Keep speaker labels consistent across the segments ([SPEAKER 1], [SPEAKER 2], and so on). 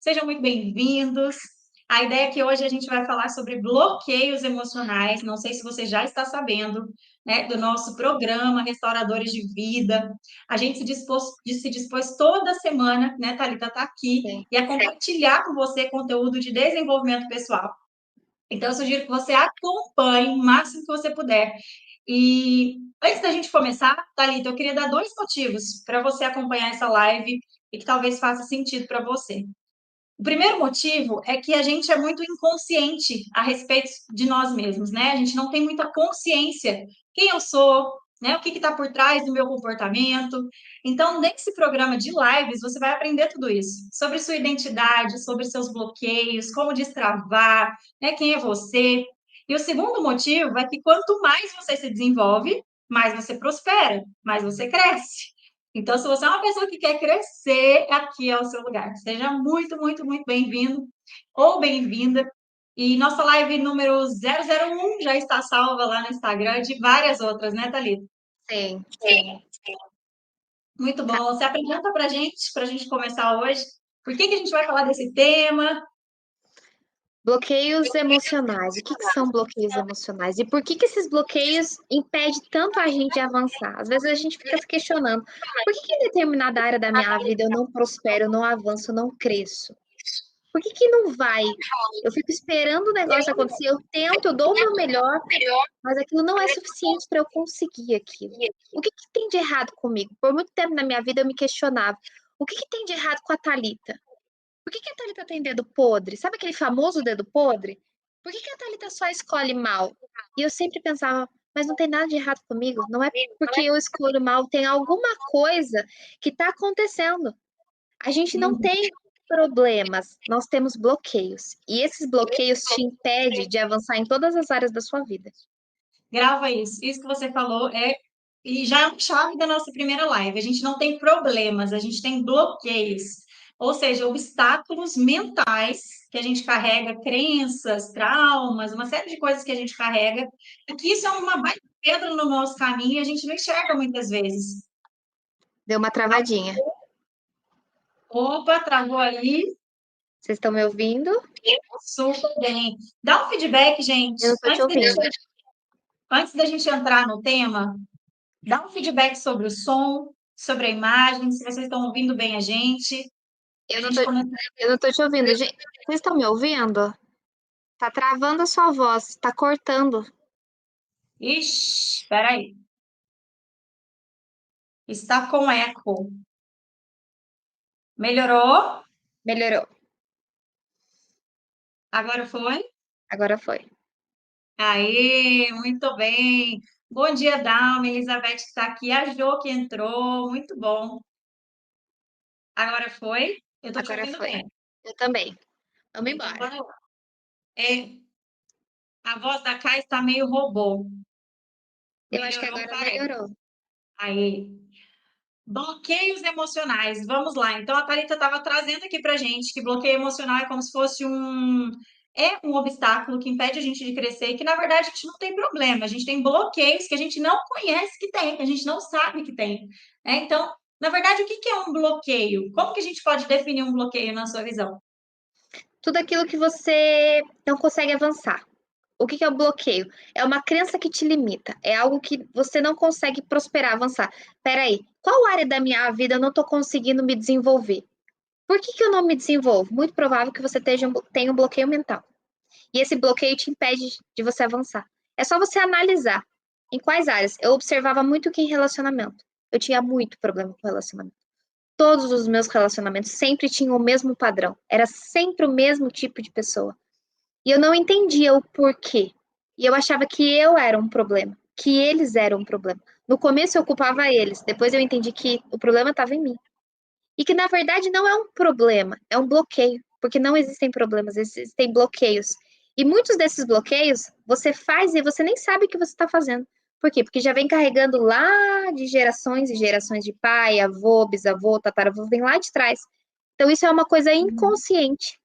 [SPEAKER 1] Sejam muito bem-vindos. A ideia é que hoje a gente vai falar sobre bloqueios emocionais. Não sei se você já está sabendo, né, do nosso programa Restauradores de Vida. A gente se dispôs toda semana, né, Thalita, está aqui
[SPEAKER 2] Sim.
[SPEAKER 1] e a compartilhar com você conteúdo de desenvolvimento pessoal. Então, eu sugiro que você acompanhe o máximo que você puder. E antes da gente começar, Thalita, eu queria dar dois motivos para você acompanhar essa live e que talvez faça sentido para você. O primeiro motivo é que a gente é muito inconsciente a respeito de nós mesmos, né? A gente não tem muita consciência quem eu sou, né? O que está por trás do meu comportamento. Então, nesse programa de lives, você vai aprender tudo isso sobre sua identidade, sobre seus bloqueios, como destravar, né? Quem é você. E o segundo motivo é que quanto mais você se desenvolve, mais você prospera, mais você cresce. Então, se você é uma pessoa que quer crescer, aqui é o seu lugar. Seja muito, muito, muito bem-vindo ou bem-vinda. E nossa live número 001 já está salva lá no Instagram, de várias outras, né, Thalita?
[SPEAKER 2] Sim, sim.
[SPEAKER 1] Muito
[SPEAKER 2] Tá.
[SPEAKER 1] bom. Você apresenta para a gente começar hoje. Por que a gente vai falar desse tema?
[SPEAKER 2] Bloqueios emocionais. O que que são bloqueios emocionais? E por que que esses bloqueios impedem tanto a gente de avançar? Às vezes a gente fica se questionando, por que que em determinada área da minha vida eu não prospero, eu não avanço, eu não cresço? Por que que não vai? Eu fico esperando o negócio acontecer, eu tento, eu dou o meu melhor, mas aquilo não é suficiente para eu conseguir aquilo. O que que tem de errado comigo? Por muito tempo na minha vida eu me questionava, o que que tem de errado com a Thalita? Por que que a Thalita tem dedo podre? Sabe aquele famoso dedo podre? Por que que a Thalita só escolhe mal? E eu sempre pensava, mas não tem nada de errado comigo. Não é porque eu escolho mal, tem alguma coisa que está acontecendo. A gente não
[SPEAKER 1] Uhum.
[SPEAKER 2] tem problemas, nós temos bloqueios. E esses bloqueios te impedem de avançar em todas as áreas da sua vida.
[SPEAKER 1] Grava isso. Isso que você falou e já é uma chave da nossa primeira live. A gente não tem problemas, a gente tem bloqueios. Ou seja, obstáculos mentais que a gente carrega, crenças, traumas, uma série de coisas que a gente carrega, e que isso é uma baita pedra no nosso caminho e a gente não enxerga muitas vezes.
[SPEAKER 2] Deu uma travadinha.
[SPEAKER 1] Opa, travou aí,
[SPEAKER 2] Vocês estão me ouvindo?
[SPEAKER 1] super bem. Dá um feedback, gente,
[SPEAKER 2] Eu não estou te ouvindo.
[SPEAKER 1] antes da gente entrar no tema. Dá um feedback sobre o som, sobre a imagem, se vocês estão ouvindo bem a gente. A
[SPEAKER 2] Eu não tô,
[SPEAKER 1] gente começa.
[SPEAKER 2] eu não tô te ouvindo. Gente, vocês estão me ouvindo? Tá travando a sua voz, tá cortando.
[SPEAKER 1] Ixi, peraí. Está com eco. Melhorou?
[SPEAKER 2] Melhorou.
[SPEAKER 1] Agora foi?
[SPEAKER 2] Agora foi.
[SPEAKER 1] Aê, muito bem. Bom dia, Dalma. Elizabeth está aqui. A Jo que entrou. Muito bom. Agora foi? Eu estou te
[SPEAKER 2] Agora
[SPEAKER 1] ouvindo
[SPEAKER 2] foi.
[SPEAKER 1] bem.
[SPEAKER 2] Eu também. Vamos
[SPEAKER 1] Então,
[SPEAKER 2] embora.
[SPEAKER 1] bora lá. É, a voz da Kai está meio robô.
[SPEAKER 2] Eu acho que
[SPEAKER 1] Melhorou,
[SPEAKER 2] agora
[SPEAKER 1] parece.
[SPEAKER 2] melhorou.
[SPEAKER 1] Aí. Bloqueios emocionais. Vamos lá. Então, a Thalita estava trazendo aqui para gente que bloqueio emocional é como se fosse um obstáculo que impede a gente de crescer e que, na verdade, a gente não tem problema. A gente tem bloqueios que a gente não conhece que tem, que a gente não sabe que tem, né? Então, na verdade, o que que é um bloqueio? Como que a gente pode definir um bloqueio na sua visão?
[SPEAKER 2] Tudo aquilo que você não consegue avançar. O que que é o bloqueio? É uma crença que te limita. É algo que você não consegue prosperar, avançar. Peraí, qual área da minha vida eu não estou conseguindo me desenvolver? Por que que eu não me desenvolvo? Muito provável que você tenha um bloqueio mental. E esse bloqueio te impede de você avançar. É só você analisar em quais áreas. Eu observava muito que em relacionamento. Eu tinha muito problema com relacionamento. Todos os meus relacionamentos sempre tinham o mesmo padrão. Era sempre o mesmo tipo de pessoa. E eu não entendia o porquê. E eu achava que eu era um problema, que eles eram um problema. No começo eu culpava eles, depois eu entendi que o problema estava em mim. E que na verdade não é um problema, é um bloqueio, porque não existem problemas, existem bloqueios. E muitos desses bloqueios você faz e você nem sabe o que você está fazendo. Por quê? Porque já vem carregando lá de gerações e gerações de pai, avô, bisavô, tataravô, vem lá de trás. Então isso é uma coisa inconsciente.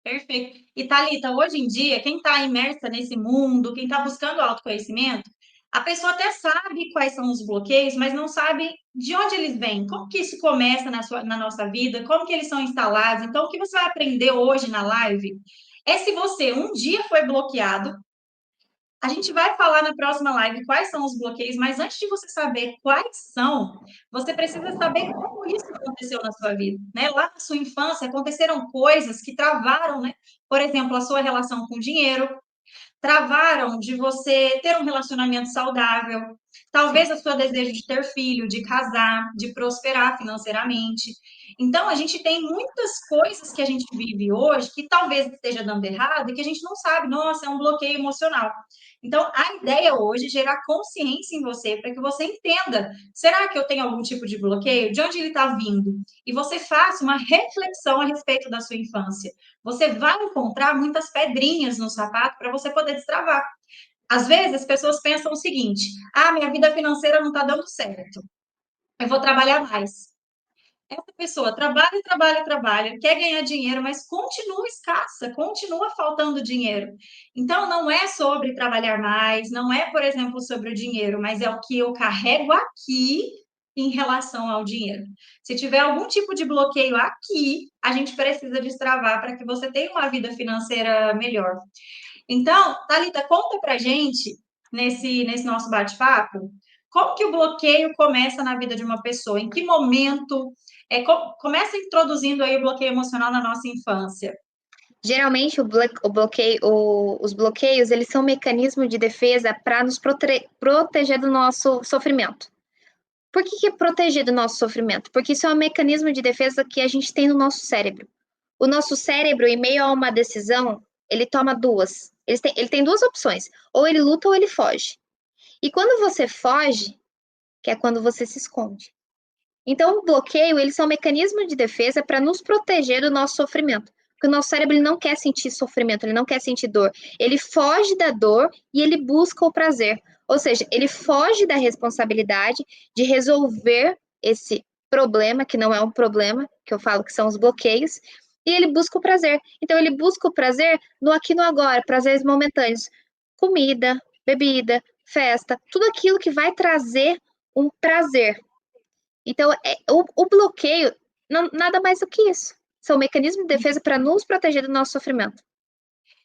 [SPEAKER 1] Perfeito. E Thalita, hoje em dia, quem está imersa nesse mundo, quem está buscando autoconhecimento, A pessoa até sabe quais são os bloqueios, mas não sabe de onde eles vêm, como que isso começa na nossa vida, como que eles são instalados. Então, o que você vai aprender hoje na live é se você um dia foi bloqueado. A gente vai falar na próxima live quais são os bloqueios, mas antes de você saber quais são, você precisa saber como isso aconteceu na sua vida, né? Lá na sua infância aconteceram coisas que travaram, né? Por exemplo, a sua relação com o dinheiro, travaram de você ter um relacionamento saudável, talvez o seu desejo de ter filho, de casar, de prosperar financeiramente. Então, a gente tem muitas coisas que a gente vive hoje que talvez esteja dando errado e que a gente não sabe, nossa, é um bloqueio emocional. Então, a ideia hoje é gerar consciência em você para que você entenda: será que eu tenho algum tipo de bloqueio? De onde ele está vindo? E você faça uma reflexão a respeito da sua infância. Você vai encontrar muitas pedrinhas no sapato para você poder destravar. Às vezes, as pessoas pensam o seguinte: ah, minha vida financeira não está dando certo, eu vou trabalhar mais. Essa pessoa trabalha, trabalha, trabalha, quer ganhar dinheiro, mas continua escassa, continua faltando dinheiro. Então, não é sobre trabalhar mais, não é, por exemplo, sobre o dinheiro, mas é o que eu carrego aqui em relação ao dinheiro. Se tiver algum tipo de bloqueio aqui, a gente precisa destravar para que você tenha uma vida financeira melhor. Então, Thalita, conta pra gente, nesse nosso bate-papo, como que o bloqueio começa na vida de uma pessoa? Em que momento? Começa introduzindo aí o bloqueio emocional na nossa infância.
[SPEAKER 2] Geralmente, os bloqueios, eles são um mecanismo de defesa para nos proteger do nosso sofrimento. Por que é proteger do nosso sofrimento? Porque isso é um mecanismo de defesa que a gente tem no nosso cérebro. O nosso cérebro, em meio a uma decisão, ele toma duas. Ele tem duas opções. Ou ele luta ou ele foge. E quando você foge, que é quando você se esconde. Então, o bloqueio, eles são um mecanismo de defesa para nos proteger do nosso sofrimento. Porque o nosso cérebro ele não quer sentir sofrimento, ele não quer sentir dor. Ele foge da dor e ele busca o prazer. Ou seja, ele foge da responsabilidade de resolver esse problema, que não é um problema, que eu falo que são os bloqueios, e ele busca o prazer. Então, ele busca o prazer no aqui e no agora, prazeres momentâneos. Comida, bebida, festa, tudo aquilo que vai trazer um prazer. Então, o bloqueio, nada mais do que isso. São mecanismos de defesa para nos proteger do nosso sofrimento.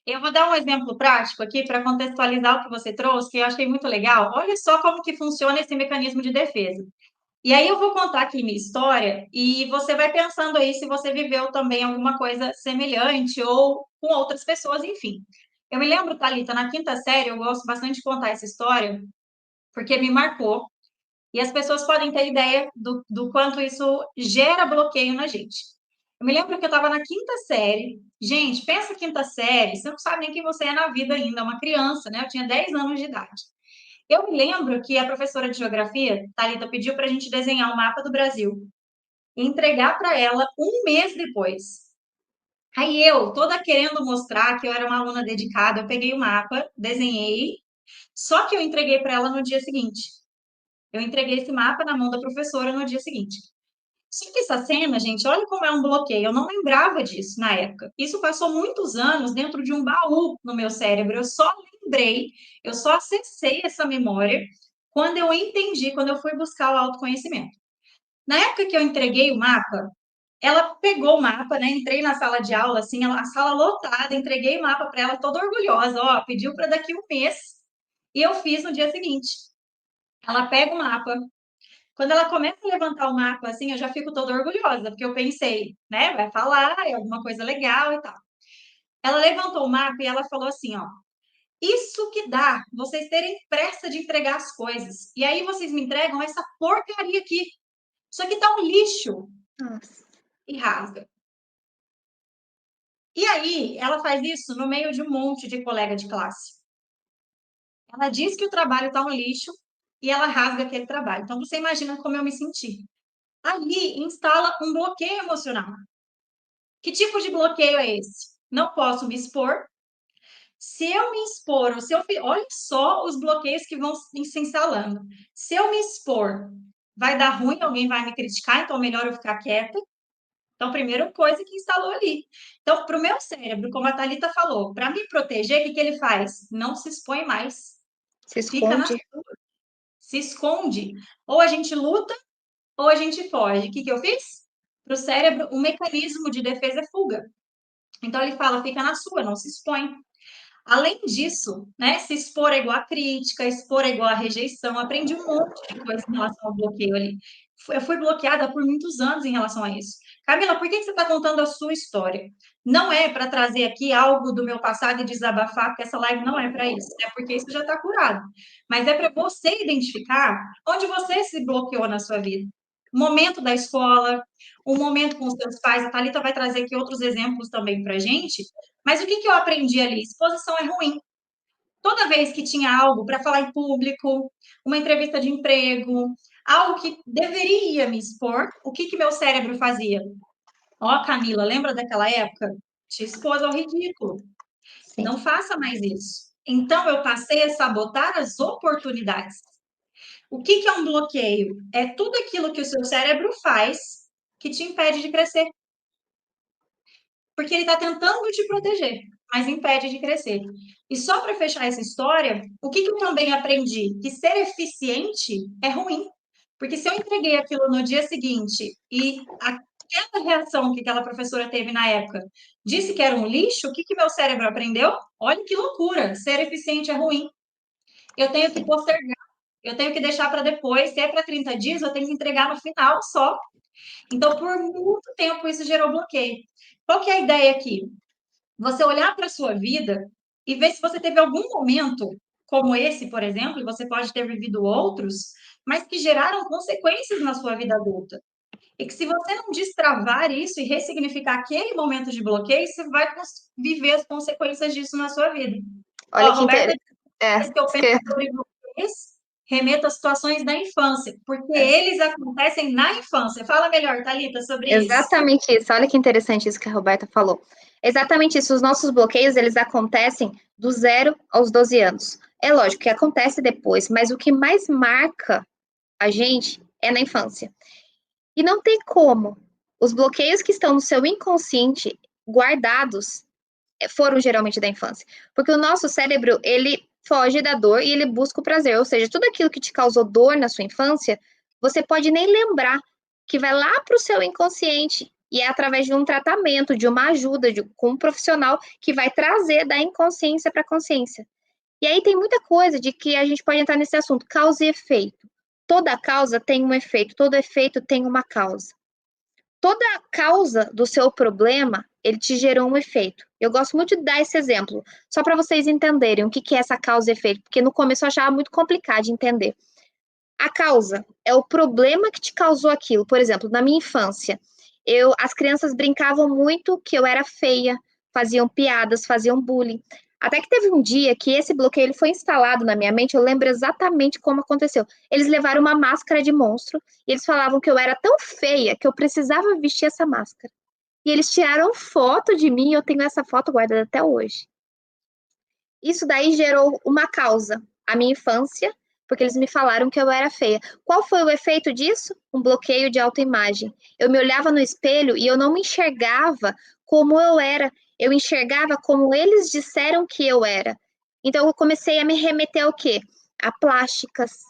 [SPEAKER 1] Eu vou dar um exemplo prático aqui para contextualizar o que você trouxe, que eu achei muito legal. Olha só como que funciona esse mecanismo de defesa. E aí eu vou contar aqui minha história e você vai pensando aí se você viveu também alguma coisa semelhante ou com outras pessoas, enfim. Eu me lembro, Thalita, na quinta série, eu gosto bastante de contar essa história, porque me marcou. E as pessoas podem ter ideia do quanto isso gera bloqueio na gente. Eu me lembro que eu estava na quinta série. Gente, pensa quinta série, você não sabe nem quem você é na vida ainda, é uma criança, né? Eu tinha 10 anos de idade. Eu me lembro que a professora de geografia, Thalita, pediu para a gente desenhar o mapa do Brasil e entregar para ela um mês depois. Aí eu, toda querendo mostrar que eu era uma aluna dedicada, eu peguei o mapa, desenhei, só que eu entreguei para ela no dia seguinte. Eu entreguei esse mapa na mão da professora no dia seguinte. Só que essa cena, gente, olha como é um bloqueio. Eu não lembrava disso na época. Isso passou muitos anos dentro de um baú no meu cérebro. Eu só lembrei, eu só acessei essa memória quando eu entendi, quando eu fui buscar o autoconhecimento. Na época que eu entreguei o mapa, ela pegou o mapa, né? Entrei na sala de aula, assim, a sala lotada, entreguei o mapa para ela, toda orgulhosa. Ó, pediu para daqui um mês e eu fiz no dia seguinte. Ela pega o mapa, quando ela começa a levantar o mapa, assim, eu já fico toda orgulhosa, porque eu pensei, né, vai falar, é alguma coisa legal e tal. Ela levantou o mapa e ela falou assim, ó, isso que dá, vocês terem pressa de entregar as coisas. E aí vocês me entregam essa porcaria aqui. Isso aqui tá um lixo.
[SPEAKER 2] Nossa.
[SPEAKER 1] E rasga. E aí, ela faz isso no meio de um monte de colega de classe. Ela diz que o trabalho tá um lixo e ela rasga aquele trabalho. Então, você imagina como eu me senti. Ali instala um bloqueio emocional. Que tipo de bloqueio é esse? Não posso me expor. Se eu me expor, ou se eu, olha só os bloqueios que vão se instalando. Se eu me expor, vai dar ruim, alguém vai me criticar, então melhor eu ficar quieta. Então, primeira coisa que instalou ali. Então, para o meu cérebro, como a Thalita falou, para me proteger, o que ele faz? Não se expõe mais.
[SPEAKER 2] Se
[SPEAKER 1] Fica na
[SPEAKER 2] esconde.
[SPEAKER 1] sua, se esconde. Ou a gente luta, ou a gente foge. O que que eu fiz? Para o cérebro, um mecanismo de defesa é fuga. Então ele fala, fica na sua, não se expõe. Além disso, né, se expor é igual a crítica, expor é igual a rejeição. Aprendi um monte de coisa em relação ao bloqueio ali. Eu fui bloqueada por muitos anos em relação a isso. Camila, por que você está contando a sua história? Não é para trazer aqui algo do meu passado e desabafar, porque essa live não é para isso, é porque isso já está curado. Mas é para você identificar onde você se bloqueou na sua vida. Momento da escola, um momento com os seus pais. A Thalita vai trazer aqui outros exemplos também para a gente. Mas o que que eu aprendi ali? Exposição é ruim. Toda vez que tinha algo para falar em público, uma entrevista de emprego, algo que deveria me expor, o que que meu cérebro fazia? Ó, Camila, lembra daquela época? Te expôs ao ridículo.
[SPEAKER 2] Sim.
[SPEAKER 1] Não faça mais isso. Então eu passei a sabotar as oportunidades. O que que é um bloqueio? É tudo aquilo que o seu cérebro faz que te impede de crescer. Porque ele está tentando te proteger, mas impede de crescer. E só para fechar essa história, o que que eu também aprendi? Que ser eficiente é ruim. Porque se eu entreguei aquilo no dia seguinte e aquela reação que aquela professora teve na época disse que era um lixo, o que que meu cérebro aprendeu? Olha que loucura, ser eficiente é ruim. Eu tenho que
[SPEAKER 2] Sim.
[SPEAKER 1] postergar, eu tenho que deixar para depois. Se é para 30 dias, eu tenho que entregar no final só. Então, por muito tempo, isso gerou bloqueio. Qual que é a ideia aqui? Você olhar para a sua vida e ver se você teve algum momento, como esse, por exemplo, e você pode ter vivido outros, mas que geraram consequências na sua vida adulta. E que se você não destravar isso e ressignificar aquele momento de bloqueio, você vai viver as consequências disso na sua vida.
[SPEAKER 2] Olha
[SPEAKER 1] Ó,
[SPEAKER 2] que
[SPEAKER 1] Roberta,
[SPEAKER 2] interessante. É,
[SPEAKER 1] vez que eu penso sobre bloqueios, remeto a situações da infância, porque eles acontecem na infância. Fala melhor, Thalita, sobre isso.
[SPEAKER 2] exatamente isso. Olha que interessante isso que a Roberta falou. Exatamente isso. Os nossos bloqueios, eles acontecem do 0 aos 12 anos. É lógico que acontece depois, mas o que mais marca a gente é na infância. E não tem como. Os bloqueios que estão no seu inconsciente guardados foram geralmente da infância. Porque o nosso cérebro, ele foge da dor e ele busca o prazer. Ou seja, tudo aquilo que te causou dor na sua infância, você pode nem lembrar, que vai lá para o seu inconsciente. E é através de um tratamento, de uma ajuda, com um profissional que vai trazer da inconsciência para a consciência. E aí tem muita coisa de que a gente pode entrar nesse assunto, causa e efeito. Toda causa tem um efeito, todo efeito tem uma causa. Toda causa do seu problema, ele te gerou um efeito. Eu gosto muito de dar esse exemplo, só para vocês entenderem o que que é essa causa e efeito, porque no começo eu achava muito complicado de entender. A causa é o problema que te causou aquilo. Por exemplo, na minha infância, as crianças brincavam muito que eu era feia, faziam piadas, faziam bullying. Até que teve um dia que esse bloqueio ele foi instalado na minha mente, eu lembro exatamente como aconteceu. Eles levaram uma máscara de monstro e eles falavam que eu era tão feia que eu precisava vestir essa máscara. E eles tiraram foto de mim e eu tenho essa foto guardada até hoje. Isso daí gerou uma causa, a minha infância, porque eles me falaram que eu era feia. Qual foi o efeito disso? Um bloqueio de autoimagem. Eu me olhava no espelho e eu não me enxergava como eu era, eu enxergava como eles disseram que eu era. Então eu comecei a me remeter ao quê? A plásticas,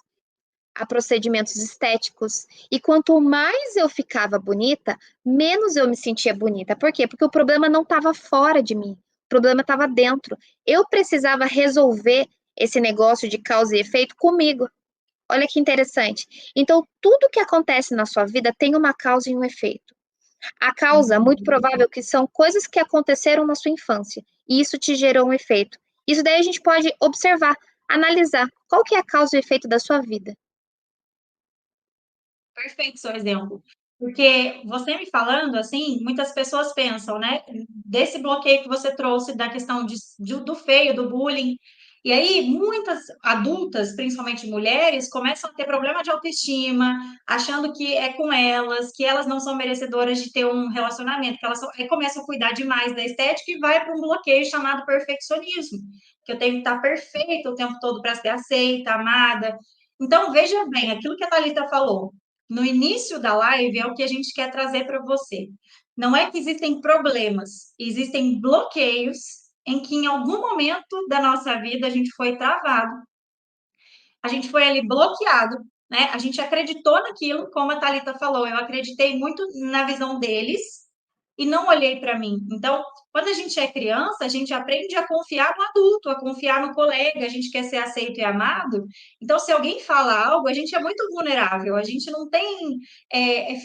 [SPEAKER 2] a procedimentos estéticos. E quanto mais eu ficava bonita, menos eu me sentia bonita. Por quê? Porque o problema não estava fora de mim, o problema estava dentro. Eu precisava resolver esse negócio de causa e efeito comigo. Olha que interessante. Então, tudo que acontece na sua vida tem uma causa e um efeito. A causa, muito provável que são coisas que aconteceram na sua infância, e isso te gerou um efeito. Isso daí a gente pode observar, analisar qual que é a causa e o efeito da sua vida.
[SPEAKER 1] Perfeito seu exemplo. Porque você me falando assim, muitas pessoas pensam, né, desse bloqueio que você trouxe da questão do feio, do bullying. E aí, muitas adultas, principalmente mulheres, começam a ter problema de autoestima, achando que é com elas, que elas não são merecedoras de ter um relacionamento, que aí começam a cuidar demais da estética e vai para um bloqueio chamado perfeccionismo, que eu tenho que estar perfeita o tempo todo para ser aceita, amada. Então, veja bem, aquilo que a Thalita falou, no início da live é o que a gente quer trazer para você. Não é que existem problemas, existem bloqueios em que em algum momento da nossa vida a gente foi travado a gente foi ali bloqueado, né? A gente acreditou naquilo, como a Thalita falou, eu acreditei muito na visão deles e não olhei para mim. Então, quando a gente é criança, a gente aprende a confiar no adulto, a confiar no colega, a gente quer ser aceito e amado. Então, se alguém fala algo, a gente é muito vulnerável, a gente não tem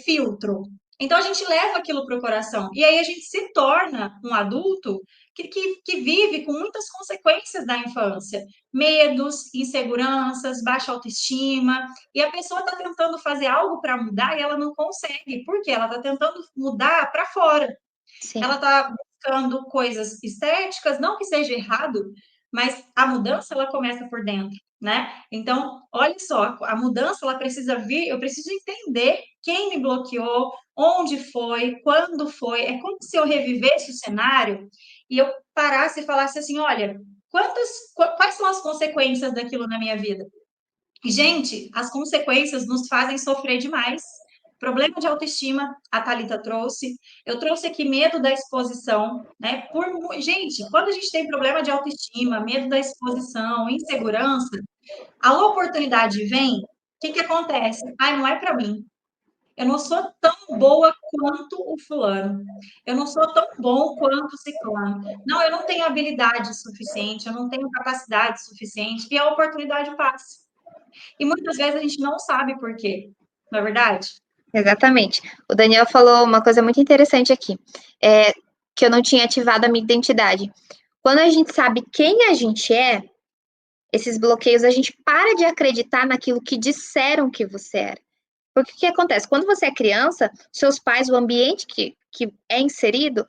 [SPEAKER 1] filtro. Então, a gente leva aquilo para o coração. E aí, a gente se torna um adulto que vive com muitas consequências da infância. Medos, inseguranças, baixa autoestima. E a pessoa está tentando fazer algo para mudar e ela não consegue. Por quê? Ela está tentando mudar para fora.
[SPEAKER 2] Sim,
[SPEAKER 1] Ela está buscando coisas estéticas, não que seja errado, mas a mudança ela começa por dentro, né? Então, olha só, a mudança ela precisa vir, eu preciso entender quem me bloqueou, onde foi, quando foi. É como se eu revivesse o cenário e eu parasse e falasse assim, olha, quais são as consequências daquilo na minha vida? E, gente, as consequências nos fazem sofrer demais. Problema de autoestima, a Thalita trouxe. Eu trouxe aqui medo da exposição, né? Gente, quando a gente tem problema de autoestima, medo da exposição, insegurança, a oportunidade vem, o que que acontece? Ai, não é para mim. Eu não sou tão boa quanto o fulano. Eu não sou tão bom quanto o ciclano. Não, eu não tenho habilidade suficiente, eu não tenho capacidade suficiente, e a oportunidade passa. E muitas vezes a gente não sabe por quê, não é verdade?
[SPEAKER 2] exatamente. O Daniel falou uma coisa muito interessante aqui, que eu não tinha ativado a minha identidade. Quando a gente sabe quem a gente é, esses bloqueios, a gente para de acreditar naquilo que disseram que você era. Porque o que acontece? Quando você é criança, seus pais, o ambiente que é inserido,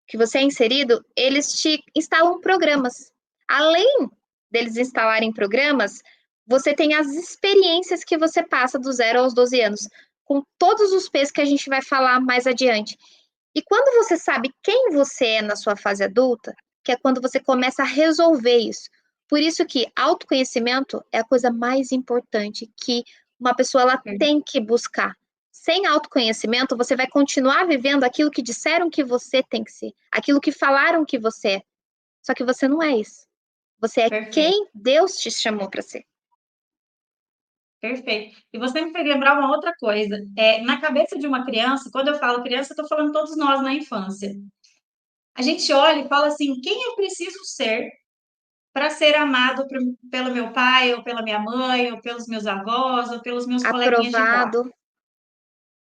[SPEAKER 2] que você é inserido, eles te instalam programas. Além deles instalarem programas, você tem as experiências que você passa do 0 aos 12 anos, com todos os pesos que a gente vai falar mais adiante. E quando você sabe quem você é na sua fase adulta, que é quando você começa a resolver isso. Por isso que autoconhecimento é a coisa mais importante que uma pessoa ela tem que buscar. Sem autoconhecimento, você vai continuar vivendo aquilo que disseram que você tem que ser, aquilo que falaram que você é. Só que você não é isso. Você é
[SPEAKER 1] Perfeito,
[SPEAKER 2] quem Deus te chamou para ser.
[SPEAKER 1] perfeito. E você me fez lembrar uma outra coisa. Na cabeça de uma criança, quando eu falo criança, eu estou falando todos nós na infância. A gente olha e fala assim: quem eu preciso ser para ser amado pelo meu pai, ou pela minha mãe, ou pelos meus avós, ou pelos meus coleguinhas de classe?
[SPEAKER 2] Aprovado.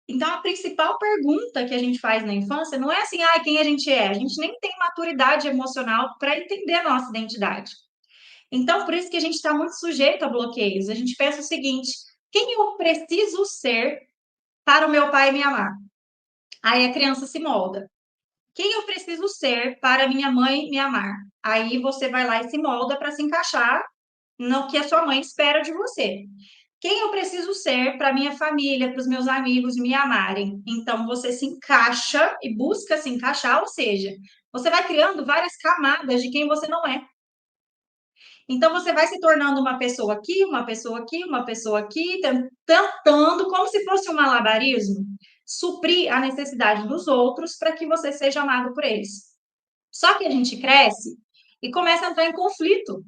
[SPEAKER 1] Então, a principal pergunta que a gente faz na infância não é assim, ah, quem a gente é? A gente nem tem maturidade emocional para entender a nossa identidade. Então, por isso que a gente está muito sujeito a bloqueios. A gente pensa o seguinte: quem eu preciso ser para o meu pai me amar? Aí a criança se molda. Quem eu preciso ser para minha mãe me amar? Aí você vai lá e se molda para se encaixar no que a sua mãe espera de você. Quem eu preciso ser para minha família, para os meus amigos me amarem? Então você se encaixa e busca se encaixar, ou seja, você vai criando várias camadas de quem você não é. Então você vai se tornando uma pessoa aqui, uma pessoa aqui, uma pessoa aqui, tentando, como se fosse um malabarismo, suprir a necessidade dos outros para que você seja amado por eles. Só que a gente cresce e começa a entrar em conflito.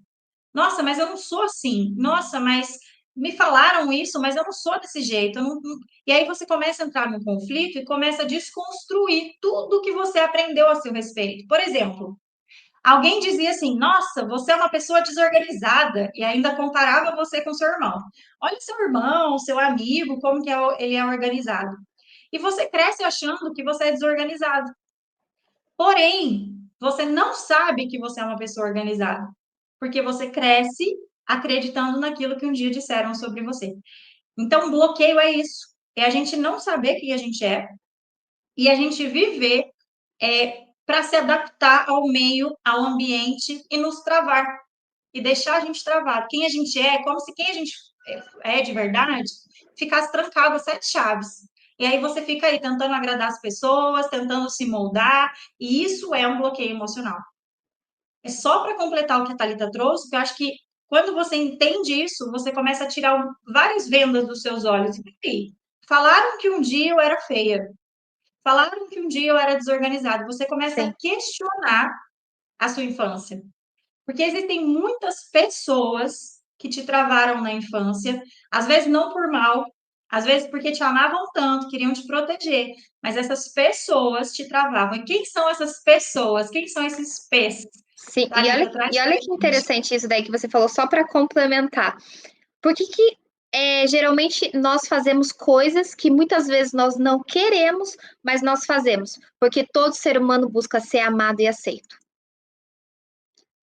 [SPEAKER 1] Nossa, mas eu não sou assim. Nossa, mas me falaram isso, mas eu não sou desse jeito. E aí você começa a entrar num conflito e começa a desconstruir tudo que você aprendeu a seu respeito. Por exemplo, alguém dizia assim: Nossa, você é uma pessoa desorganizada, e ainda comparava você com seu irmão. Olha seu irmão, seu amigo, como que ele é organizado. E você cresce achando que você é desorganizado. Porém, você não sabe que você é uma pessoa organizada, porque você cresce acreditando naquilo que um dia disseram sobre você. Então, bloqueio é isso. É a gente não saber quem a gente é e a gente viver para se adaptar ao meio, ao ambiente e nos travar e deixar a gente travado. Quem a gente é, como se quem a gente é de verdade ficasse trancado a sete chaves. E aí você fica aí tentando agradar as pessoas, tentando se moldar, e isso é um bloqueio emocional. É só para completar o que a Thalita trouxe, porque eu acho que quando você entende isso, você começa a tirar várias vendas dos seus olhos. E falaram que um dia eu era feia, falaram que um dia eu era desorganizada. Você começa a
[SPEAKER 2] Sim.
[SPEAKER 1] questionar a sua infância. Porque existem muitas pessoas que te travaram na infância, às vezes não por mal, às vezes porque te amavam tanto, queriam te proteger, mas essas pessoas te travavam. E quem são essas pessoas? Quem são esses P's?
[SPEAKER 2] Sim,
[SPEAKER 1] Thalita,
[SPEAKER 2] e
[SPEAKER 1] traz pra
[SPEAKER 2] olha que
[SPEAKER 1] gente.
[SPEAKER 2] interessante isso daí que você falou, só para complementar. Por que que geralmente nós fazemos coisas que muitas vezes nós não queremos, mas nós fazemos? Porque todo ser humano busca ser amado e aceito.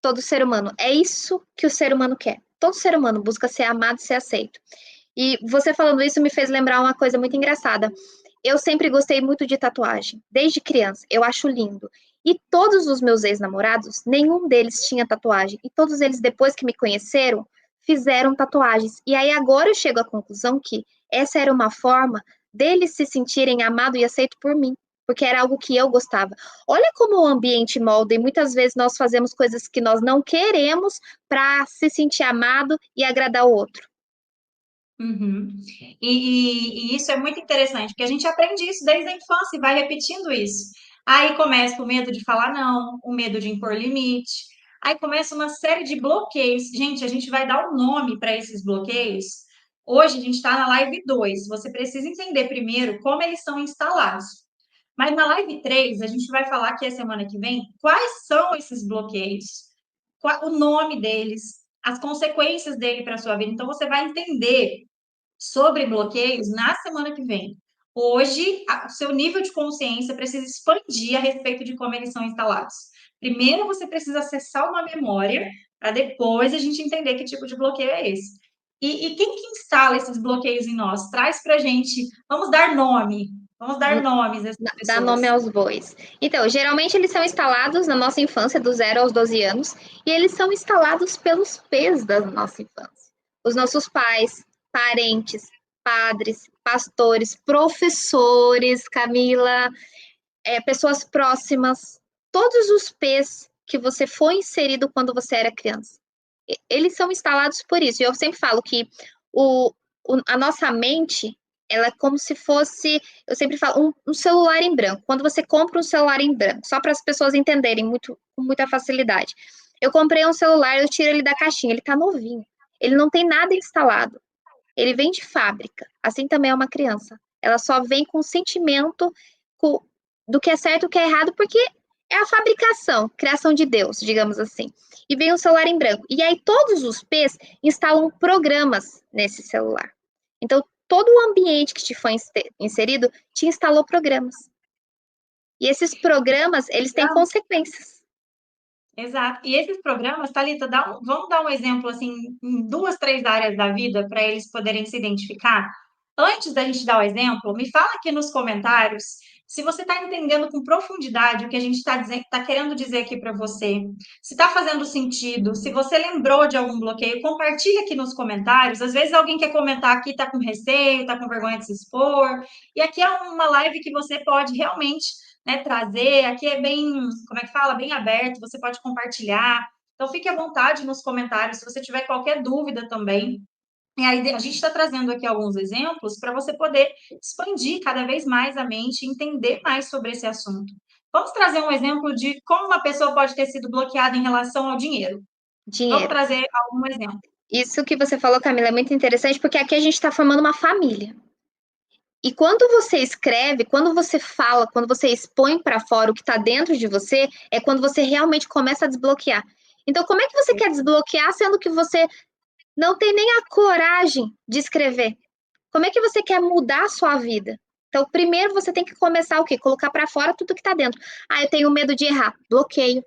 [SPEAKER 2] Todo ser humano. É isso que o ser humano quer. Todo ser humano busca ser amado e ser aceito. E você falando isso me fez lembrar uma coisa muito engraçada. Eu sempre gostei muito de tatuagem, desde criança. Eu acho lindo. E todos os meus ex-namorados, nenhum deles tinha tatuagem. E todos eles, depois que me conheceram, fizeram tatuagens. E aí agora eu chego à conclusão que essa era uma forma deles se sentirem amado e aceito por mim, porque era algo que eu gostava. Olha como o ambiente molda e muitas vezes nós fazemos coisas que nós não queremos para se sentir amado e agradar o outro.
[SPEAKER 1] Uhum. E isso é muito interessante, porque a gente aprende isso desde a infância e vai repetindo isso. Aí começa o medo de falar não, o medo de impor limite. Aí começa uma série de bloqueios. Gente, a gente vai dar um nome para esses bloqueios. Hoje a gente está na live 2. Você precisa entender primeiro como eles são instalados. Mas na live 3 a gente vai falar aqui a semana que vem quais são esses bloqueios, o nome deles, as consequências dele para a sua vida. Então você vai entender sobre bloqueios na semana que vem. Hoje, o seu nível de consciência precisa expandir a respeito de como eles são instalados. Primeiro, você precisa acessar uma memória, para depois a gente entender que tipo de bloqueio é esse. E quem que instala esses bloqueios em nós? Traz para a gente, vamos dar nomes a essas
[SPEAKER 2] Dá nome
[SPEAKER 1] pessoas.
[SPEAKER 2] aos bois. Então, geralmente eles são instalados na nossa infância, do 0 aos 12 anos, e eles são instalados pelos P's da nossa infância. Os nossos pais, parentes, padres, pastores, professores, Camila, pessoas próximas, todos os P's que você foi inserido quando você era criança. Eles são instalados por isso. E eu sempre falo que o, a nossa mente, ela é como se fosse, eu sempre falo, um celular em branco. Quando você compra um celular em branco, só para as pessoas entenderem com muita facilidade. Eu comprei um celular, eu tiro ele da caixinha, ele tá novinho. Ele não tem nada instalado. Ele vem de fábrica. Assim também é uma criança. Ela só vem com o sentimento do que é certo e o que é errado, porque é a fabricação, criação de Deus, digamos assim. E vem um celular em branco. E aí todos os P's instalam programas nesse celular. Então, todo o ambiente que te foi inserido te instalou programas. E esses programas, eles têm consequências.
[SPEAKER 1] Exato. E esses programas, Thalita, vamos dar um exemplo assim, em duas, três áreas da vida para eles poderem se identificar. Antes da gente dar o exemplo, me fala aqui nos comentários se você está entendendo com profundidade o que a gente está querendo dizer aqui para você. Se está fazendo sentido, se você lembrou de algum bloqueio, compartilha aqui nos comentários. Às vezes alguém quer comentar aqui, está com receio, está com vergonha de se expor. E aqui é uma live que você pode realmente, né, trazer. Aqui é bem, como é que fala? Bem aberto, você pode compartilhar. Então, fique à vontade nos comentários se você tiver qualquer dúvida também. E aí, a gente está trazendo aqui alguns exemplos para você poder expandir cada vez mais a mente e entender mais sobre esse assunto. Vamos trazer um exemplo de como uma pessoa pode ter sido bloqueada em relação ao dinheiro. Vamos
[SPEAKER 2] Dinheiro.
[SPEAKER 1] trazer algum exemplo.
[SPEAKER 2] Isso que você falou, Camila, é muito interessante, porque aqui a gente está formando uma família. E quando você escreve, quando você fala, quando você expõe para fora o que está dentro de você, é quando você realmente começa a desbloquear. Então, como é que você quer desbloquear sendo que você não tem nem a coragem de escrever? Como é que você quer mudar a sua vida? Então, primeiro você tem que começar o quê? Colocar para fora tudo que está dentro. Ah, eu tenho medo de errar. Bloqueio.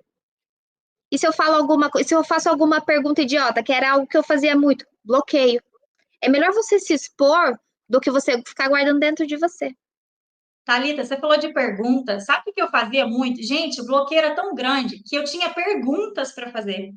[SPEAKER 2] E se eu falo alguma coisa, se eu faço alguma pergunta idiota, que era algo que eu fazia muito, bloqueio. É melhor você se expor do que você ficar guardando dentro de você.
[SPEAKER 1] Thalita, você falou de perguntas. Sabe o que eu fazia muito? Gente, o bloqueio era tão grande que eu tinha perguntas para fazer.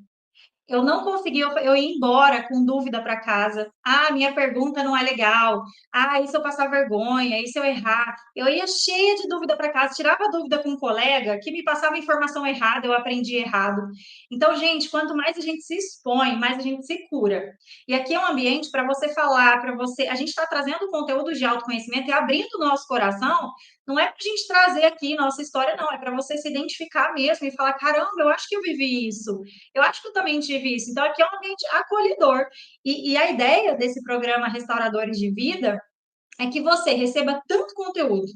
[SPEAKER 1] Eu não conseguia, eu ia embora com dúvida para casa. Ah, minha pergunta não é legal. Ah, e se eu passar vergonha? E se eu errar? Eu ia cheia de dúvida para casa, tirava dúvida com um colega que me passava informação errada, eu aprendi errado. Então, gente, quanto mais a gente se expõe, mais a gente se cura. E aqui é um ambiente para você falar, para você. A gente está trazendo conteúdo de autoconhecimento e abrindo o nosso coração. Não é para a gente trazer aqui nossa história, não. É para você se identificar mesmo e falar: caramba, eu acho que eu vivi isso. Eu acho que eu também tive tive isso. Então, aqui é um ambiente acolhedor. E a ideia desse programa Restauradores de Vida é que você receba tanto conteúdo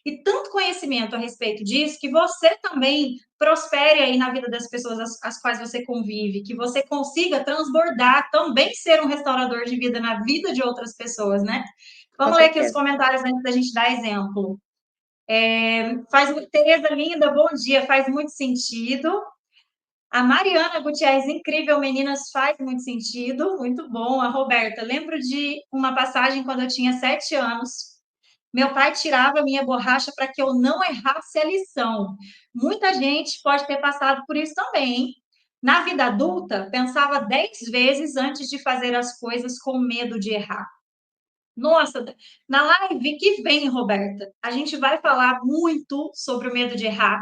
[SPEAKER 1] e tanto conhecimento a respeito disso, que você também prospere aí na vida das pessoas às quais você convive, que você consiga transbordar, também ser um restaurador de vida na vida de outras pessoas, né?
[SPEAKER 2] Com
[SPEAKER 1] Vamos ler aqui os
[SPEAKER 2] certeza.
[SPEAKER 1] comentários antes da gente dar exemplo. Tereza linda, bom dia, faz muito sentido. A Mariana Gutierrez, incrível, meninas, faz muito sentido, muito bom. A Roberta, lembro de uma passagem quando eu tinha 7 anos. Meu pai tirava minha borracha para que eu não errasse a lição. Muita gente pode ter passado por isso também, hein? Na vida adulta, pensava 10 vezes antes de fazer as coisas com medo de errar. Nossa, na live que vem, Roberta, a gente vai falar muito sobre o medo de errar,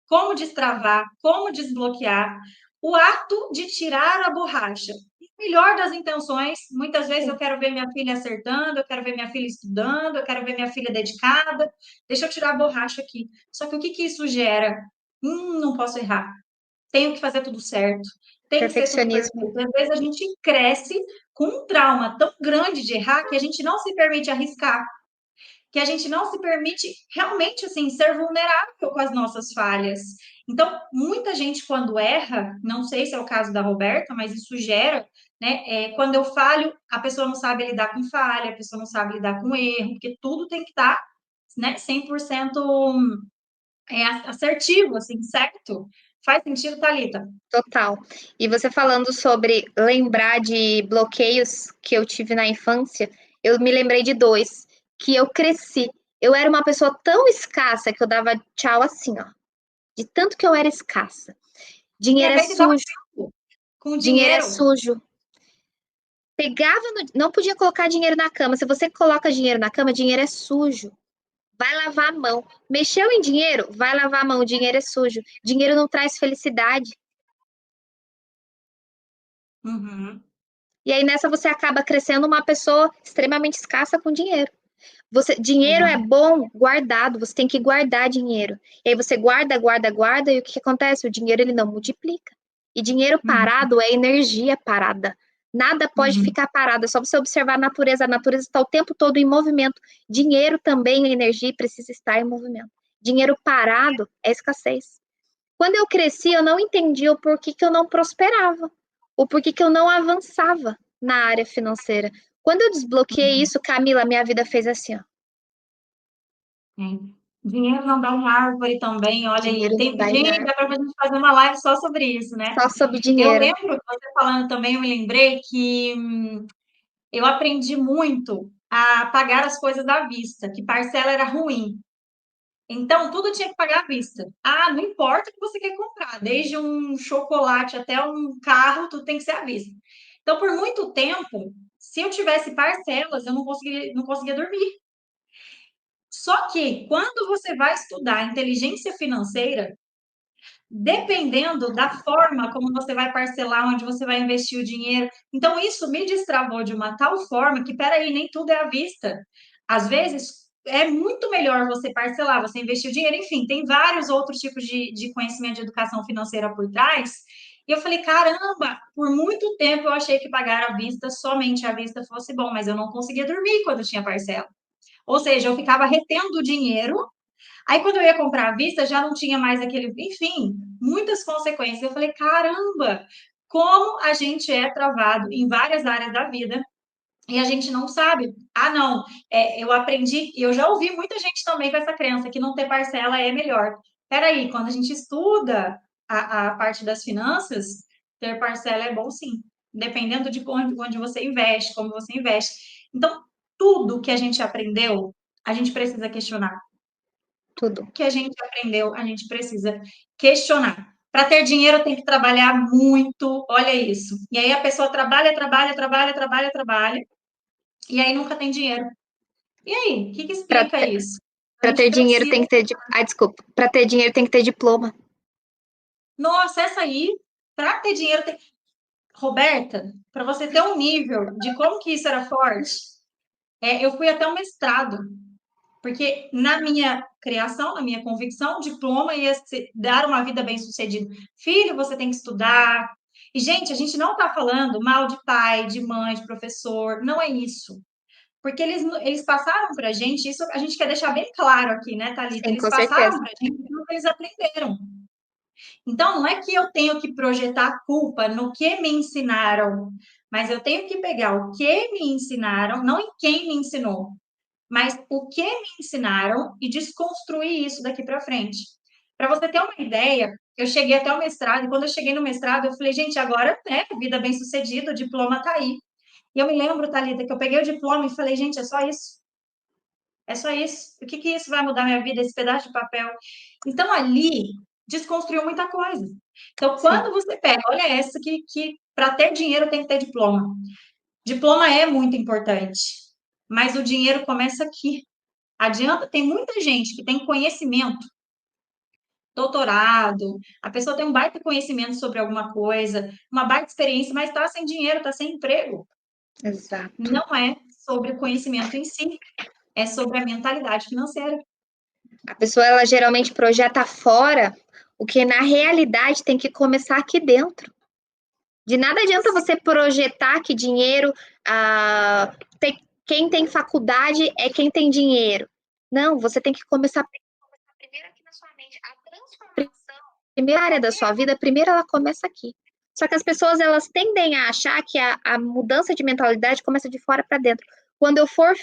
[SPEAKER 1] como destravar, como desbloquear, o ato de tirar a borracha. Melhor das intenções, muitas vezes eu
[SPEAKER 2] Sim,
[SPEAKER 1] quero ver minha filha acertando, eu quero ver minha filha estudando, eu quero ver minha filha dedicada. Deixa eu tirar a borracha aqui. Só que o que que isso gera? Não posso errar, tenho que fazer tudo certo, tem que ser tudo
[SPEAKER 2] perfeccionismo.
[SPEAKER 1] perfeito. Às vezes a gente cresce com um trauma tão grande de errar que a gente não se permite arriscar, que a gente não se permite realmente assim ser vulnerável com as nossas falhas. Então, muita gente quando erra, não sei se é o caso da Roberta, mas isso gera, né? Quando eu falho, a pessoa não sabe lidar com falha, a pessoa não sabe lidar com erro, porque tudo tem que estar, né, 100% assertivo, assim, certo? Faz sentido, Thalita?
[SPEAKER 2] Total. E você falando sobre lembrar de bloqueios que eu tive na infância, eu me lembrei de dois, que eu cresci. Eu era uma pessoa tão escassa que eu dava tchau assim, ó. De tanto que eu era escassa.
[SPEAKER 1] De
[SPEAKER 2] Dinheiro é
[SPEAKER 1] repente, dá
[SPEAKER 2] sujo.
[SPEAKER 1] com
[SPEAKER 2] Dinheiro é
[SPEAKER 1] dinheiro.
[SPEAKER 2] sujo. Não podia colocar dinheiro na cama. Se você coloca dinheiro na cama, dinheiro é sujo. Vai lavar a mão. Mexeu em dinheiro? Vai lavar a mão. O dinheiro é sujo. Dinheiro não traz felicidade.
[SPEAKER 1] Uhum,
[SPEAKER 2] E aí nessa você acaba crescendo uma pessoa extremamente escassa com dinheiro. Dinheiro é
[SPEAKER 1] exato.
[SPEAKER 2] bom guardado, você tem que guardar dinheiro. E aí você guarda, guarda, guarda, e o que que acontece? O dinheiro ele não multiplica. E dinheiro
[SPEAKER 1] Uhum,
[SPEAKER 2] parado é energia parada. Nada pode
[SPEAKER 1] uhum,
[SPEAKER 2] ficar parado, é só você observar a natureza está o tempo todo em movimento. Dinheiro também é energia e precisa estar em movimento. Dinheiro parado é escassez. Quando eu cresci, eu não entendi o porquê que eu não prosperava, o porquê que eu não avançava na área financeira. Quando eu desbloqueei
[SPEAKER 1] uhum.
[SPEAKER 2] isso, Camila, minha vida fez assim, ó.
[SPEAKER 1] É. Dinheiro não dá em árvore também, olha aí.
[SPEAKER 2] Dinheiro não dá em
[SPEAKER 1] Gente, dá para
[SPEAKER 2] árvore.
[SPEAKER 1] a gente fazer uma live só sobre isso, né?
[SPEAKER 2] Só sobre
[SPEAKER 1] Eu
[SPEAKER 2] dinheiro.
[SPEAKER 1] lembro, você falando também, eu me lembrei que eu aprendi muito a pagar as coisas à vista, que parcela era ruim. Então, tudo tinha que pagar à vista. Ah, não importa o que você quer comprar, desde um chocolate até um carro, tudo tem que ser à vista. Então, por muito tempo, se eu tivesse parcelas, eu não conseguia dormir. Só que quando você vai estudar inteligência financeira, dependendo da forma como você vai parcelar, onde você vai investir o dinheiro, então isso me destravou de uma tal forma que, peraí, nem tudo é à vista. Às vezes é muito melhor você parcelar, você investir o dinheiro, enfim, tem vários outros tipos de conhecimento de educação financeira por trás. E eu falei, caramba, por muito tempo eu achei que pagar à vista, somente à vista fosse bom, mas eu não conseguia dormir quando tinha parcela. Ou seja, eu ficava retendo o dinheiro. Aí, quando eu ia comprar à vista, já não tinha mais aquele. Enfim, muitas consequências. Eu falei: caramba, como a gente é travado em várias áreas da vida e a gente não sabe. Ah, não, eu aprendi, e eu já ouvi muita gente também com essa crença que não ter parcela é melhor. Peraí, quando a gente estuda a parte das finanças, ter parcela é bom sim, dependendo de onde você investe, como você investe. Então, tudo que a gente aprendeu, a gente precisa questionar.
[SPEAKER 2] Tudo.
[SPEAKER 1] Que a gente aprendeu, a gente precisa questionar. Para ter dinheiro tem que trabalhar muito, olha isso. E aí a pessoa trabalha, trabalha, trabalha, trabalha, trabalha, e aí nunca tem dinheiro. E aí, o que que
[SPEAKER 2] Para
[SPEAKER 1] explica isso? A
[SPEAKER 2] ter
[SPEAKER 1] gente
[SPEAKER 2] dinheiro
[SPEAKER 1] precisa.
[SPEAKER 2] tem que ter. Desculpa. Para ter dinheiro tem que ter diploma.
[SPEAKER 1] Nossa, essa aí, para ter dinheiro tem. Roberta, para você ter um nível de como que isso era forte, eu fui até um mestrado. Porque na minha criação, na minha convicção, o diploma ia dar uma vida bem-sucedida. Filho, você tem que estudar. E, gente, a gente não está falando mal de pai, de mãe, de professor, não é isso. Porque eles passaram para a gente, isso a gente quer deixar bem claro aqui, né, Thalita?
[SPEAKER 2] Sim,
[SPEAKER 1] Eles
[SPEAKER 2] com certeza.
[SPEAKER 1] passaram para a gente aquilo que eles aprenderam. Então, não é que eu tenho que projetar a culpa no que me ensinaram, mas eu tenho que pegar o que me ensinaram, não em quem me ensinou, mas o que me ensinaram e desconstruir isso daqui para frente. Para você ter uma ideia, eu cheguei até o mestrado, e quando eu cheguei no mestrado, eu falei, gente, agora, né, vida bem-sucedida, o diploma está aí. E eu me lembro, Thalita, que eu peguei o diploma e falei, gente, é só isso. É só isso. O que que isso vai mudar minha vida, esse pedaço de papel? Então, ali, desconstruiu muita coisa. Então,
[SPEAKER 2] Sim.
[SPEAKER 1] quando você pega, olha essa que para ter dinheiro tem que ter diploma. Diploma é muito importante, mas o dinheiro começa aqui. Adianta, tem muita gente que tem conhecimento, doutorado, a pessoa tem um baita conhecimento sobre alguma coisa, uma baita experiência, mas está sem dinheiro, está sem emprego.
[SPEAKER 2] Exato.
[SPEAKER 1] Não é sobre o conhecimento em si, é sobre a mentalidade financeira.
[SPEAKER 2] A pessoa, ela geralmente projeta fora o que na realidade tem que começar aqui dentro. De nada adianta você projetar que dinheiro, quem tem faculdade é quem tem dinheiro. Não, você tem que começar primeiro aqui na sua mente. A transformação, primeira área da sua vida, primeiro ela começa aqui. Só que as pessoas, elas tendem a achar que a mudança de mentalidade começa de fora para dentro. Quando eu for,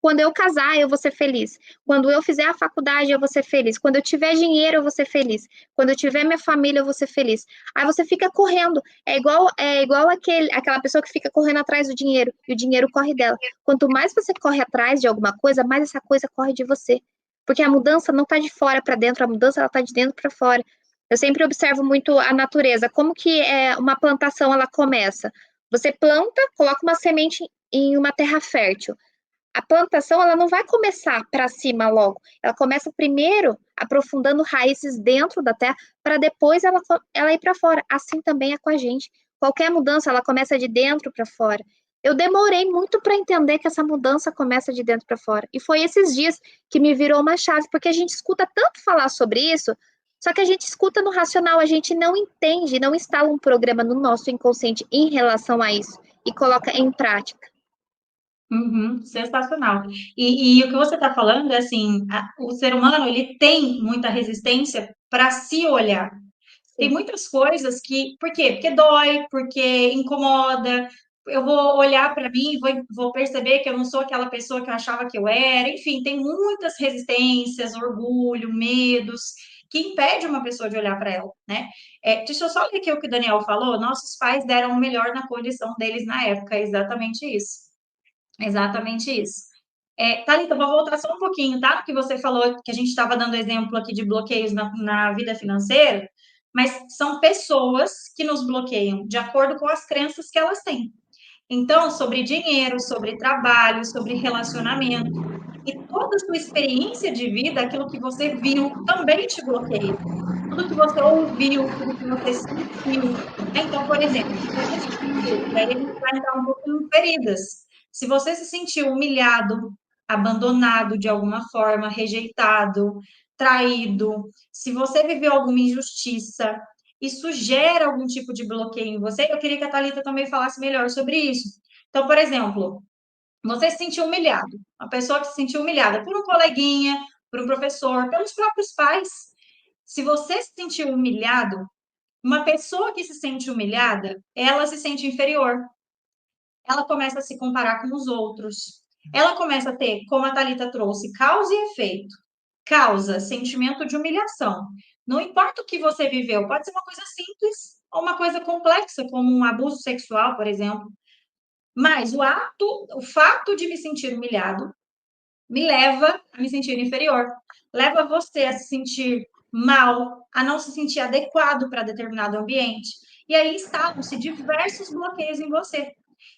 [SPEAKER 2] quando eu casar, eu vou ser feliz. Quando eu fizer a faculdade, eu vou ser feliz. Quando eu tiver dinheiro, eu vou ser feliz. Quando eu tiver minha família, eu vou ser feliz. Aí você fica correndo. É igual aquela pessoa que fica correndo atrás do dinheiro e o dinheiro corre dela. Quanto mais você corre atrás de alguma coisa, mais essa coisa corre de você. Porque a mudança não está de fora para dentro, a mudança ela está de dentro para fora. Eu sempre observo muito a natureza, como que uma plantação ela começa. Você planta, coloca uma semente em uma terra fértil. A plantação ela não vai começar para cima logo. Ela começa primeiro aprofundando raízes dentro da terra para depois ela ir para fora. Assim também é com a gente. Qualquer mudança ela começa de dentro para fora. Eu demorei muito para entender que essa mudança começa de dentro para fora. E foi esses dias que me virou uma chave, porque a gente escuta tanto falar sobre isso, só que a gente escuta no racional, a gente não entende, não instala um programa no nosso inconsciente em relação a isso e coloca em prática.
[SPEAKER 1] Uhum, sensacional. E o que você está falando é assim, o ser humano ele tem muita resistência para se olhar. Tem
[SPEAKER 2] Sim.
[SPEAKER 1] muitas coisas que, por quê? Porque dói, porque incomoda. Eu vou olhar para mim e vou perceber que eu não sou aquela pessoa que eu achava que eu era. Enfim, tem muitas resistências, orgulho, medos que impede uma pessoa de olhar para ela, né? Deixa eu só ler aqui o que o Daniel falou. Nossos pais deram o melhor na condição deles na época, é exatamente isso. Exatamente isso. Thalita, eu vou voltar só um pouquinho, tá? Porque você falou que a gente estava dando exemplo aqui de bloqueios na vida financeira, mas são pessoas que nos bloqueiam de acordo com as crenças que elas têm. Então, sobre dinheiro, sobre trabalho, sobre relacionamento, e toda a sua experiência de vida, aquilo que você viu, também te bloqueia. Tudo que você ouviu, tudo que você sentiu. Então, por exemplo, se você se sentiu, e aí a gente vai entrar um pouco em feridas. Se você se sentiu humilhado, abandonado de alguma forma, rejeitado, traído, se você viveu alguma injustiça, isso gera algum tipo de bloqueio em você. Eu queria que a Thalita também falasse melhor sobre isso. Então, por exemplo, você se sentiu humilhado, uma pessoa que se sentiu humilhada por um coleguinha, por um professor, pelos próprios pais. Se você se sentiu humilhado, uma pessoa que se sente humilhada, ela se sente inferior. Ela começa a se comparar com os outros. Ela começa a ter, como a Thalita trouxe, causa e efeito. Causa, sentimento de humilhação. Não importa o que você viveu, pode ser uma coisa simples ou uma coisa complexa, como um abuso sexual, por exemplo. Mas o fato de me sentir humilhado me leva a me sentir inferior. Leva você a se sentir mal, a não se sentir adequado para determinado ambiente. E aí instalam-se diversos bloqueios em você.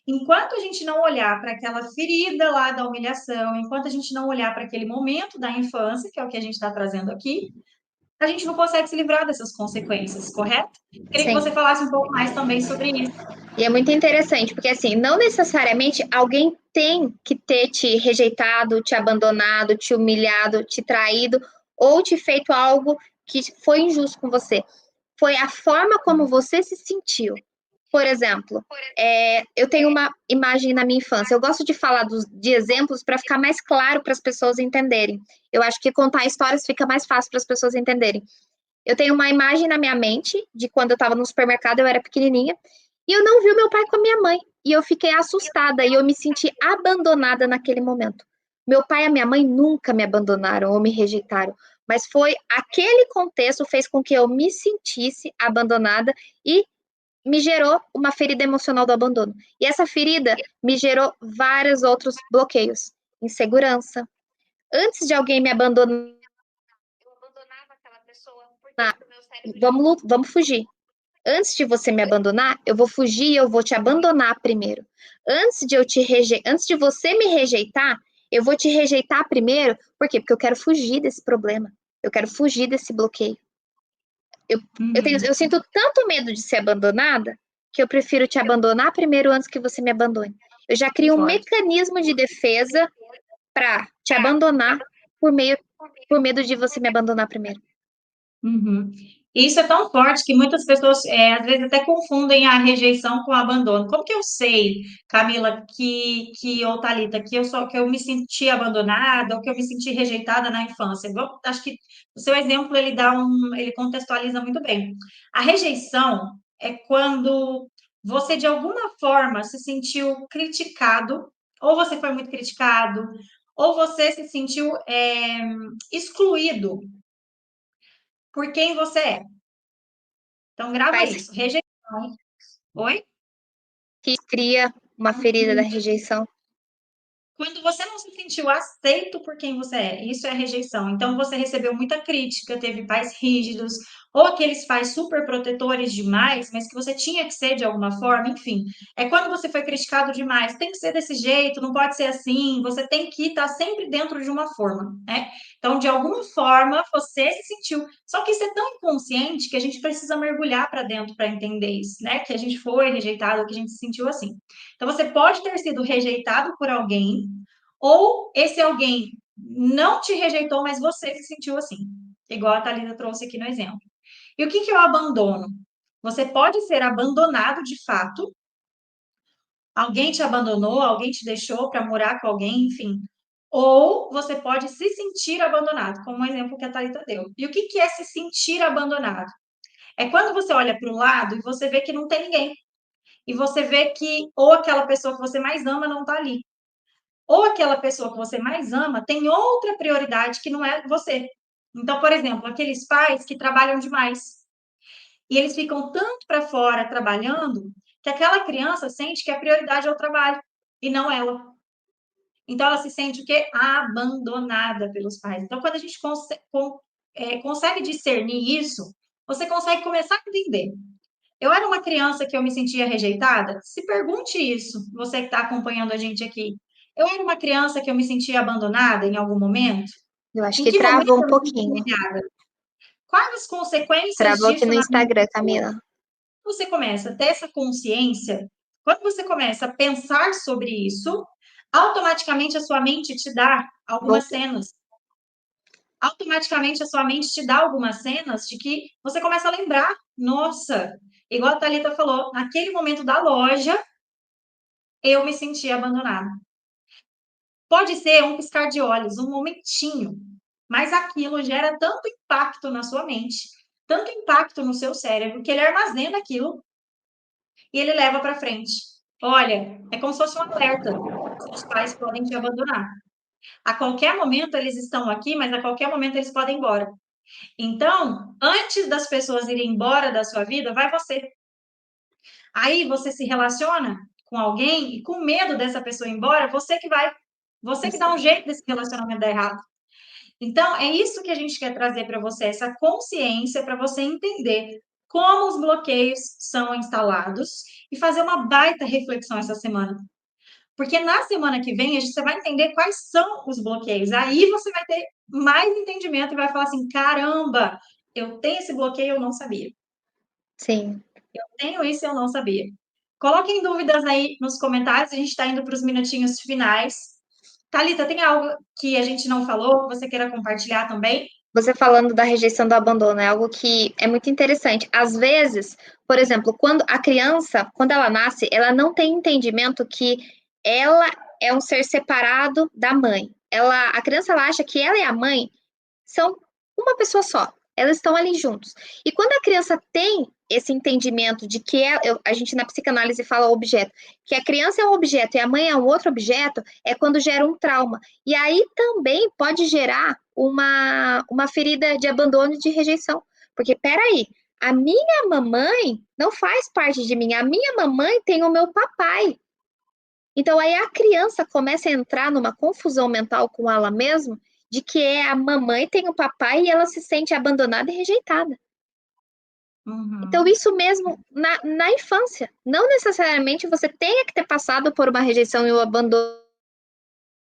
[SPEAKER 1] Enquanto a gente não olhar para aquela ferida lá da humilhação, enquanto a gente não olhar para aquele momento da infância, que é o que a gente está trazendo aqui, a gente não consegue se livrar dessas consequências, correto? Queria que
[SPEAKER 2] Sim.
[SPEAKER 1] você falasse um pouco mais também sobre isso.
[SPEAKER 2] E é muito interessante, porque assim, não necessariamente alguém tem que ter te rejeitado, te abandonado, te humilhado, te traído ou te feito algo que foi injusto com você. Foi a forma como você se sentiu. Por exemplo, eu tenho uma imagem na minha infância. Eu gosto de falar de exemplos para ficar mais claro para as pessoas entenderem. Eu acho que contar histórias fica mais fácil para as pessoas entenderem. Eu tenho uma imagem na minha mente de quando eu estava no supermercado, eu era pequenininha, e eu não vi o meu pai com a minha mãe. E eu fiquei assustada e eu me senti abandonada naquele momento. Meu pai e a minha mãe nunca me abandonaram ou me rejeitaram, mas foi aquele contexto fez com que eu me sentisse abandonada e me gerou uma ferida emocional do abandono. E essa ferida me gerou vários outros bloqueios, insegurança. Antes de alguém me abandonar, eu abandonava aquela pessoa porque o meu cérebro vamos fugir. Antes de você me abandonar, eu vou fugir e eu vou te abandonar primeiro. Antes de você me rejeitar, eu vou te rejeitar primeiro. Por quê? Porque eu quero fugir desse problema. Eu quero fugir desse bloqueio. Eu sinto tanto medo de ser abandonada que eu prefiro te abandonar primeiro antes que você me abandone. Eu já
[SPEAKER 1] Que
[SPEAKER 2] crio um
[SPEAKER 1] forte.
[SPEAKER 2] mecanismo de defesa para te abandonar por medo de você me abandonar primeiro.
[SPEAKER 1] Uhum. Isso é tão forte que muitas pessoas, às vezes, até confundem a rejeição com o abandono. Como que eu sei, Camila, ou Thalita, que eu me senti abandonada ou que eu me senti rejeitada na infância? Acho que o seu exemplo ele contextualiza muito bem. A rejeição é quando você de alguma forma se sentiu criticado, ou você foi muito criticado, ou você se sentiu excluído por quem você é. Então, grava
[SPEAKER 2] Faz
[SPEAKER 1] isso. Rejeição. Oi?
[SPEAKER 2] que cria uma ferida da rejeição.
[SPEAKER 1] Quando você não se sentiu aceito por quem você é, isso é rejeição. Então, você recebeu muita crítica, teve pais rígidos, ou aqueles pais super protetores demais, mas que você tinha que ser de alguma forma, enfim. É quando você foi criticado demais, tem que ser desse jeito, não pode ser assim, você tem que estar sempre dentro de uma forma, né? Então, de alguma forma, você se sentiu. Só que isso é tão inconsciente que a gente precisa mergulhar para dentro para entender isso, né? Que a gente foi rejeitado, que a gente se sentiu assim. Então, você pode ter sido rejeitado por alguém, ou esse alguém não te rejeitou, mas você se sentiu assim, igual a Thalita trouxe aqui no exemplo. E o que é o abandono? Você pode ser abandonado de fato, alguém te abandonou, alguém te deixou para morar com alguém, enfim. Ou você pode se sentir abandonado, como o exemplo que a Thalita deu. E o que é se sentir abandonado? É quando você olha para o lado e você vê que não tem ninguém. E você vê que ou aquela pessoa que você mais ama não está ali. Ou aquela pessoa que você mais ama tem outra prioridade que não é você. Então, por exemplo, aqueles pais que trabalham demais e eles ficam tanto para fora trabalhando que aquela criança sente que a prioridade é o trabalho e não ela. Então, ela se sente o quê? Abandonada pelos pais. Então, quando a gente consegue discernir isso, você consegue começar a entender. Eu era uma criança que eu me sentia rejeitada? Se pergunte isso, você que está acompanhando a gente aqui. Eu era uma criança que eu me sentia abandonada em algum momento?
[SPEAKER 2] Eu acho
[SPEAKER 1] Em
[SPEAKER 2] que
[SPEAKER 1] que momento
[SPEAKER 2] travou um
[SPEAKER 1] eu me senti
[SPEAKER 2] pouquinho.
[SPEAKER 1] humilhada? Quais as consequências
[SPEAKER 2] Travou aqui
[SPEAKER 1] disso
[SPEAKER 2] no
[SPEAKER 1] na minha
[SPEAKER 2] Instagram,
[SPEAKER 1] vida?
[SPEAKER 2] Camila.
[SPEAKER 1] Você começa a ter essa consciência, quando você começa a pensar sobre isso, automaticamente a sua mente te dá algumas
[SPEAKER 2] Voltou.
[SPEAKER 1] cenas. Automaticamente a sua mente te dá algumas cenas de que você começa a lembrar. Nossa, igual a Thalita falou, naquele momento da loja, eu me senti abandonada. Pode ser um piscar de olhos, um momentinho, mas aquilo gera tanto impacto na sua mente, tanto impacto no seu cérebro, que ele armazena aquilo e ele leva para frente. Olha, é como se fosse um alerta. Seus pais podem te abandonar. A qualquer momento eles estão aqui, mas a qualquer momento eles podem ir embora. Então, antes das pessoas irem embora da sua vida, vai você. Aí você se relaciona com alguém e com medo dessa pessoa ir embora, você que vai. Você que dá um jeito desse relacionamento dar errado. Então, é isso que a gente quer trazer para você, essa consciência para você entender como os bloqueios são instalados e fazer uma baita reflexão essa semana. Porque na semana que vem a gente vai entender quais são os bloqueios. Aí você vai ter mais entendimento e vai falar assim: caramba, eu tenho esse bloqueio, eu não sabia.
[SPEAKER 2] Sim.
[SPEAKER 1] Eu tenho isso e eu não sabia. Coloquem dúvidas aí nos comentários, a gente está indo para os minutinhos finais. Thalita, tem algo que a gente não falou, que você queira compartilhar também?
[SPEAKER 2] Você falando da rejeição do abandono é algo que é muito interessante. Às vezes, por exemplo, quando a criança, quando ela nasce, ela não tem entendimento que ela é um ser separado da mãe. A criança ela acha que ela e a mãe são uma pessoa só. Elas estão ali juntos. E quando a criança tem esse entendimento de que a gente na psicanálise fala objeto, que a criança é um objeto e a mãe é um outro objeto, é quando gera um trauma. E aí também pode gerar uma ferida de abandono e de rejeição. Porque, peraí, a minha mamãe não faz parte de mim, a minha mamãe tem o meu papai. Então, aí a criança começa a entrar numa confusão mental com ela mesma, de que a mamãe tem o papai e ela se sente abandonada e rejeitada. Então,
[SPEAKER 1] Uhum.
[SPEAKER 2] isso mesmo na infância. Não necessariamente você tenha que ter passado por uma rejeição e o abandono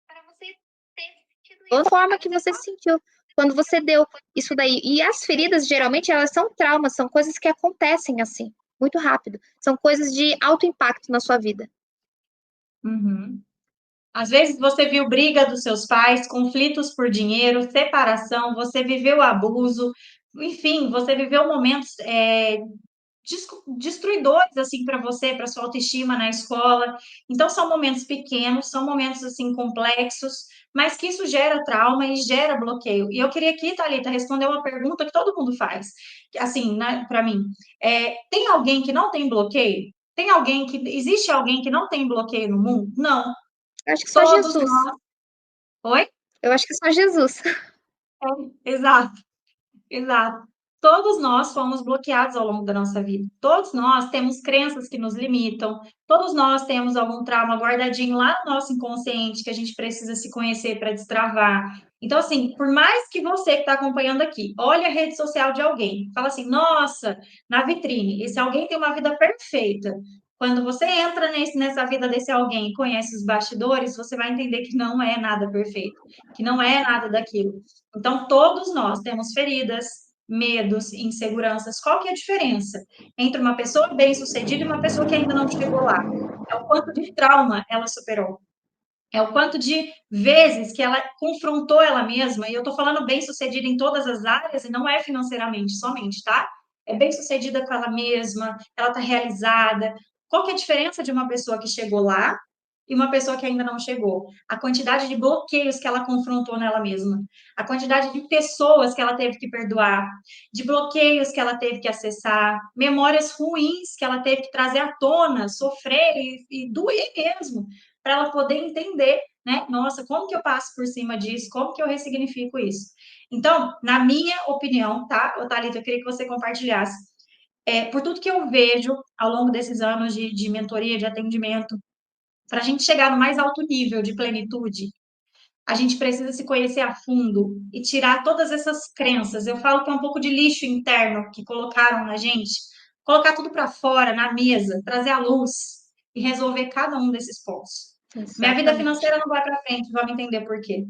[SPEAKER 2] para você ter sentido isso. Da forma que você se sentiu quando você deu isso daí. E as feridas, geralmente, elas são traumas, são coisas que acontecem assim, muito rápido. São coisas de alto impacto na sua vida.
[SPEAKER 1] Uhum. Às vezes você viu briga dos seus pais, conflitos por dinheiro, separação, você viveu abuso, enfim, você viveu momentos destruidores assim para você, para sua autoestima na escola. Então são momentos pequenos, são momentos assim complexos, mas que isso gera trauma e gera bloqueio. E eu queria aqui, Thalita, responder uma pergunta que todo mundo faz, assim, né, para mim. Tem alguém que não tem bloqueio? Existe alguém que não tem bloqueio no mundo? Não.
[SPEAKER 2] Eu acho que só
[SPEAKER 1] Todos
[SPEAKER 2] Jesus.
[SPEAKER 1] nós. Oi?
[SPEAKER 2] Eu acho que só Jesus.
[SPEAKER 1] Exato. Exato. Todos nós fomos bloqueados ao longo da nossa vida. Todos nós temos crenças que nos limitam. Todos nós temos algum trauma guardadinho lá no nosso inconsciente que a gente precisa se conhecer para destravar. Então, assim, por mais que você que está acompanhando aqui, olhe a rede social de alguém, fala assim, nossa, na vitrine, esse alguém tem uma vida perfeita. Quando você entra nessa vida desse alguém e conhece os bastidores, você vai entender que não é nada perfeito, que não é nada daquilo. Então, todos nós temos feridas, medos, inseguranças. Qual que é a diferença entre uma pessoa bem-sucedida e uma pessoa que ainda não chegou lá? É o quanto de trauma ela superou. É o quanto de vezes que ela confrontou ela mesma, e eu estou falando bem-sucedida em todas as áreas, e não é financeiramente somente, tá? É bem-sucedida com ela mesma, ela está realizada. Qual que é a diferença de uma pessoa que chegou lá e uma pessoa que ainda não chegou? A quantidade de bloqueios que ela confrontou nela mesma, a quantidade de pessoas que ela teve que perdoar, de bloqueios que ela teve que acessar, memórias ruins que ela teve que trazer à tona, sofrer e doer mesmo para ela poder entender, né? Nossa, como que eu passo por cima disso? Como que eu ressignifico isso? Então, na minha opinião, tá, Thalita, eu queria que você compartilhasse. Por tudo que eu vejo ao longo desses anos de mentoria, de atendimento, para a gente chegar no mais alto nível de plenitude, a gente precisa se conhecer a fundo e tirar todas essas crenças. Eu falo que é um pouco de lixo interno que colocaram na gente, colocar tudo para fora, na mesa, trazer a luz e resolver cada um desses pontos. Minha vida
[SPEAKER 2] Exatamente.
[SPEAKER 1] financeira não vai para frente, vamos entender por quê.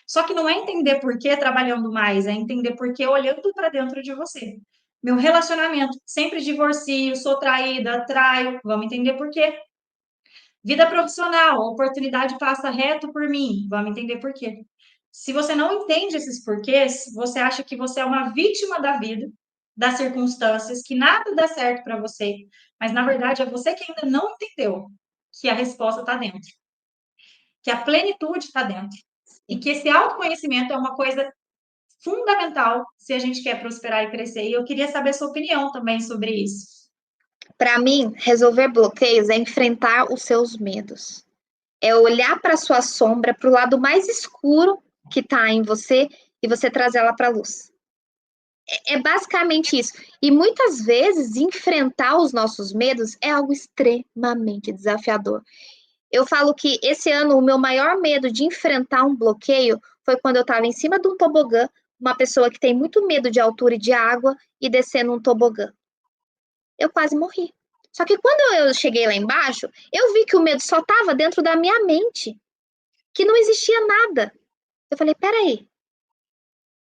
[SPEAKER 1] Só que não é entender por quê trabalhando mais, é entender por quê olhando para dentro de você. Meu relacionamento, sempre divorcio, sou traída, traio, vamos entender por quê. Vida profissional, a oportunidade passa reto por mim. Vamos entender por quê. Se você não entende esses porquês, você acha que você é uma vítima da vida, das circunstâncias, que nada dá certo para você. Mas, na verdade, é você que ainda não entendeu que a resposta está dentro, que a plenitude está dentro. E
[SPEAKER 2] Sim.
[SPEAKER 1] que esse autoconhecimento é uma coisa fundamental se a gente quer prosperar e crescer. E eu queria saber a sua opinião também sobre isso.
[SPEAKER 2] Para mim, resolver bloqueios é enfrentar os seus medos. É olhar para a sua sombra, para o lado mais escuro que está em você e você trazer ela para a luz. É basicamente isso. E muitas vezes enfrentar os nossos medos é algo extremamente desafiador. Eu falo que esse ano o meu maior medo de enfrentar um bloqueio foi quando eu estava em cima de um tobogã, uma pessoa que tem muito medo de altura e de água, e descendo um tobogã. Eu quase morri. Só que quando eu cheguei lá embaixo, eu vi que o medo só estava dentro da minha mente, que não existia nada. Eu falei, peraí,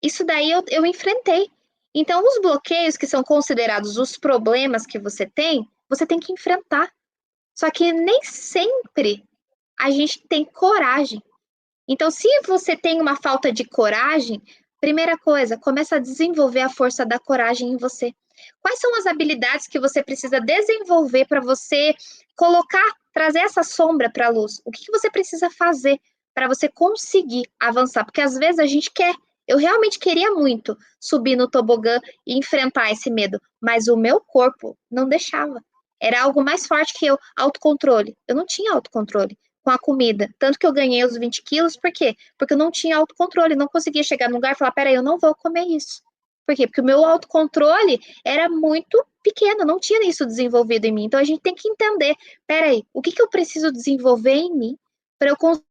[SPEAKER 2] isso daí eu enfrentei. Então, os bloqueios que são considerados os problemas que você tem que enfrentar. Só que nem sempre a gente tem coragem. Então, se você tem uma falta de coragem, Primeira coisa, começa a desenvolver a força da coragem em você. Quais são as habilidades que você precisa desenvolver para você colocar, trazer essa sombra para a luz? O que que você precisa fazer para você conseguir avançar? Porque às vezes a gente quer. Eu realmente queria muito subir no tobogã e enfrentar esse medo, mas o meu corpo não deixava. Era algo mais forte que eu, autocontrole. Eu não tinha autocontrole com a comida. Tanto que eu ganhei os 20 quilos, por quê? Porque eu não tinha autocontrole, não conseguia chegar no lugar e falar, peraí, eu não vou comer isso. Por quê? Porque o meu autocontrole era muito pequeno, não tinha isso desenvolvido em mim. Então a gente tem que entender, peraí, o que que eu preciso desenvolver em mim para eu conseguir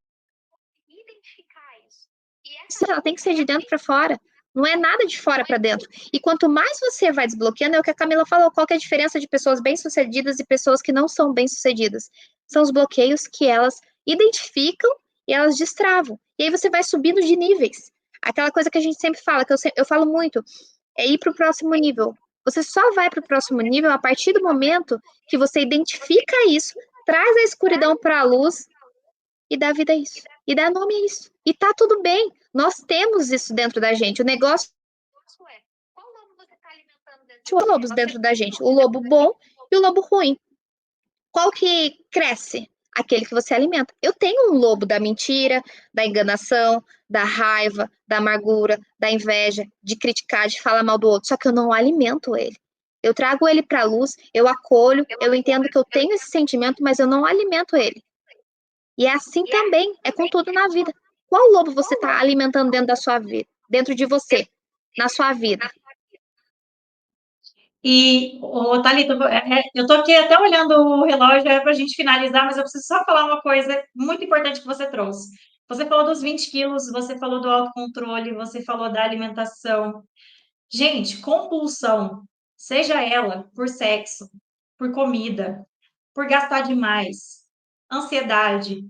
[SPEAKER 2] identificar isso? E essa ela tem que ser de dentro para fora. Não é nada de fora para dentro. E quanto mais você vai desbloqueando, é o que a Camila falou, qual que é a diferença de pessoas bem-sucedidas e pessoas que não são bem-sucedidas? São os bloqueios que elas identificam e elas destravam. E aí você vai subindo de níveis. Aquela coisa que a gente sempre fala, que eu falo muito, é ir para o próximo nível. Você só vai para o próximo nível a partir do momento que você identifica isso, traz a escuridão para a luz e dá vida a isso. E dá nome a isso. E tá tudo bem. Nós temos isso dentro da gente. O negócio é qual lobo você está alimentando dentro? Os lobos dentro da gente. O lobo bom e o lobo ruim. Qual que cresce? Aquele que você alimenta. Eu tenho um lobo da mentira, da enganação, da raiva, da amargura, da inveja, de criticar, de falar mal do outro, só que eu não alimento ele. Eu trago ele para a luz, eu acolho, eu entendo que eu tenho esse sentimento, mas eu não alimento ele. E é assim também, é com tudo na vida. Qual lobo você está alimentando dentro da sua vida, dentro de você, na sua vida?
[SPEAKER 1] E, Thalita, eu tô aqui até olhando o relógio para a gente finalizar, mas eu preciso só falar uma coisa muito importante que você trouxe. Você falou dos 20 quilos, você falou do autocontrole, você falou da alimentação. Gente, compulsão, seja ela por sexo, por comida, por gastar demais, ansiedade,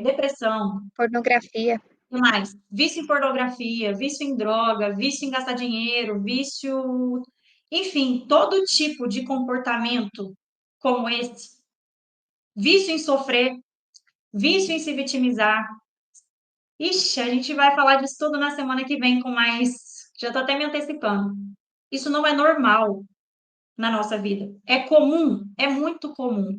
[SPEAKER 1] depressão,
[SPEAKER 2] Pornografia,
[SPEAKER 1] o que mais? Vício em pornografia, vício em droga, vício em gastar dinheiro, vício, enfim, todo tipo de comportamento como esse, vício em sofrer, vício em se vitimizar. Ixi, a gente vai falar disso tudo na semana que vem com mais. Já tô até me antecipando. Isso não é normal na nossa vida. É comum, é muito comum,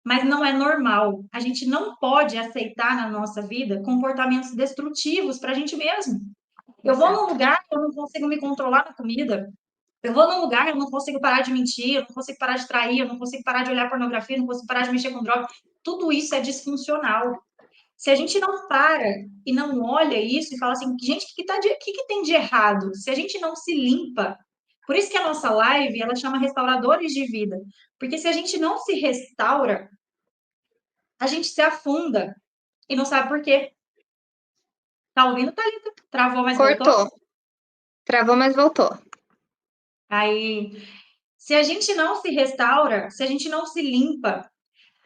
[SPEAKER 1] mas não é normal. A gente não pode aceitar na nossa vida comportamentos destrutivos para a gente mesmo. Eu vou num
[SPEAKER 2] exato.
[SPEAKER 1] lugar que eu não consigo me controlar na comida. Eu vou num lugar que eu não consigo parar de mentir, eu não consigo parar de trair, eu não consigo parar de olhar pornografia, eu não consigo parar de mexer com droga. Tudo isso é disfuncional. Se a gente não para e não olha isso e fala assim, gente, o que tem de errado? Se a gente não se limpa, por isso que a nossa live, ela chama Restauradores de Vida. Porque se a gente não se restaura, a gente se afunda e não sabe por quê. Tá ouvindo, Thalita? Travou, mas voltou?
[SPEAKER 2] Cortou. Travou, mas voltou.
[SPEAKER 1] Aí, se a gente não se restaura, se a gente não se limpa,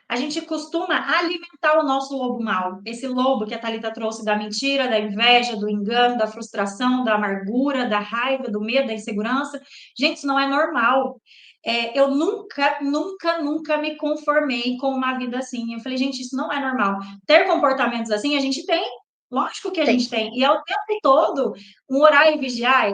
[SPEAKER 1] a gente costuma alimentar o nosso lobo mau. Esse lobo que a Thalita trouxe da mentira, da inveja, do engano, da frustração, da amargura, da raiva, do medo, da insegurança. Gente, isso não é normal. Eu nunca me conformei com uma vida assim. Eu falei, gente, isso não é normal. Ter comportamentos assim, a gente tem. Lógico que a
[SPEAKER 2] Tem.
[SPEAKER 1] gente tem. E é o tempo todo um orar e vigiar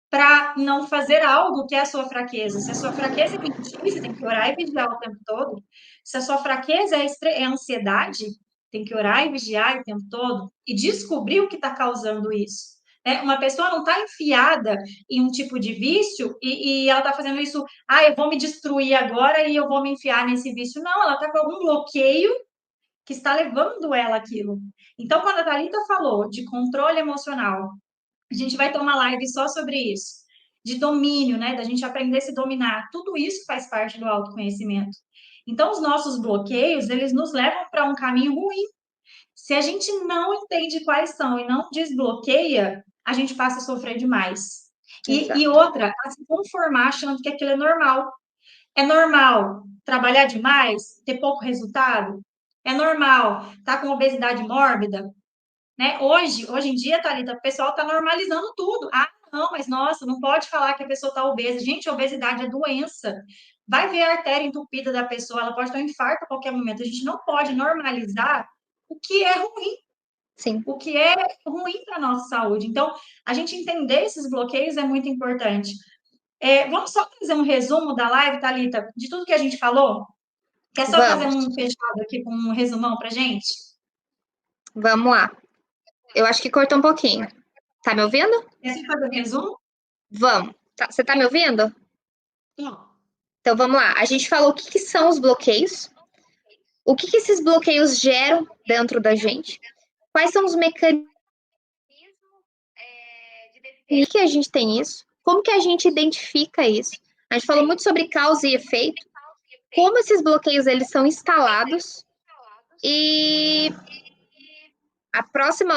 [SPEAKER 1] para não fazer algo que é a sua fraqueza. Se a sua fraqueza é mentir, você tem que orar e vigiar o tempo todo. Se a sua fraqueza é ansiedade, tem que orar e vigiar o tempo todo e descobrir o que está causando isso. Uma pessoa não está enfiada em um tipo de vício e ela está fazendo isso, eu vou me destruir agora e eu vou me enfiar nesse vício. Não, ela está com algum bloqueio que está levando ela aquilo. Então, quando a Thalita falou de controle emocional, a gente vai ter uma live só sobre isso, de domínio, né? Da gente aprender a se dominar. Tudo isso faz parte do autoconhecimento. Então, os nossos bloqueios, eles nos levam para um caminho ruim. Se a gente não entende quais são e não desbloqueia, a gente passa a sofrer demais. E
[SPEAKER 2] Exato.
[SPEAKER 1] outra, a se conformar achando que aquilo é normal. É normal trabalhar demais, ter pouco resultado? É normal estar com obesidade mórbida? Né? Hoje em dia, Thalita, o pessoal está normalizando tudo. Não, mas nossa, não pode falar que a pessoa está obesa. Gente, obesidade é doença. Vai ver a artéria entupida da pessoa, ela pode ter um infarto a qualquer momento. A gente não pode normalizar o que é ruim.
[SPEAKER 2] Sim.
[SPEAKER 1] o que é ruim para a nossa saúde. Então, a gente entender esses bloqueios é muito importante. Vamos só fazer um resumo da live, Thalita, de tudo que a gente falou? Quer só fazer
[SPEAKER 2] Vamos,
[SPEAKER 1] um fechado aqui com um resumão para gente?
[SPEAKER 2] vamos lá. Eu acho que cortou um pouquinho. Tá me ouvindo?
[SPEAKER 1] Quer só fazer um resumo?
[SPEAKER 2] Vamos. Você tá me ouvindo?
[SPEAKER 1] Não.
[SPEAKER 2] Então vamos lá. A gente falou o que são os bloqueios, o que esses bloqueios geram dentro da gente, quais são os mecanismos que a gente tem isso, como que a gente identifica isso. A gente falou muito sobre causa e efeito, como esses bloqueios eles são instalados e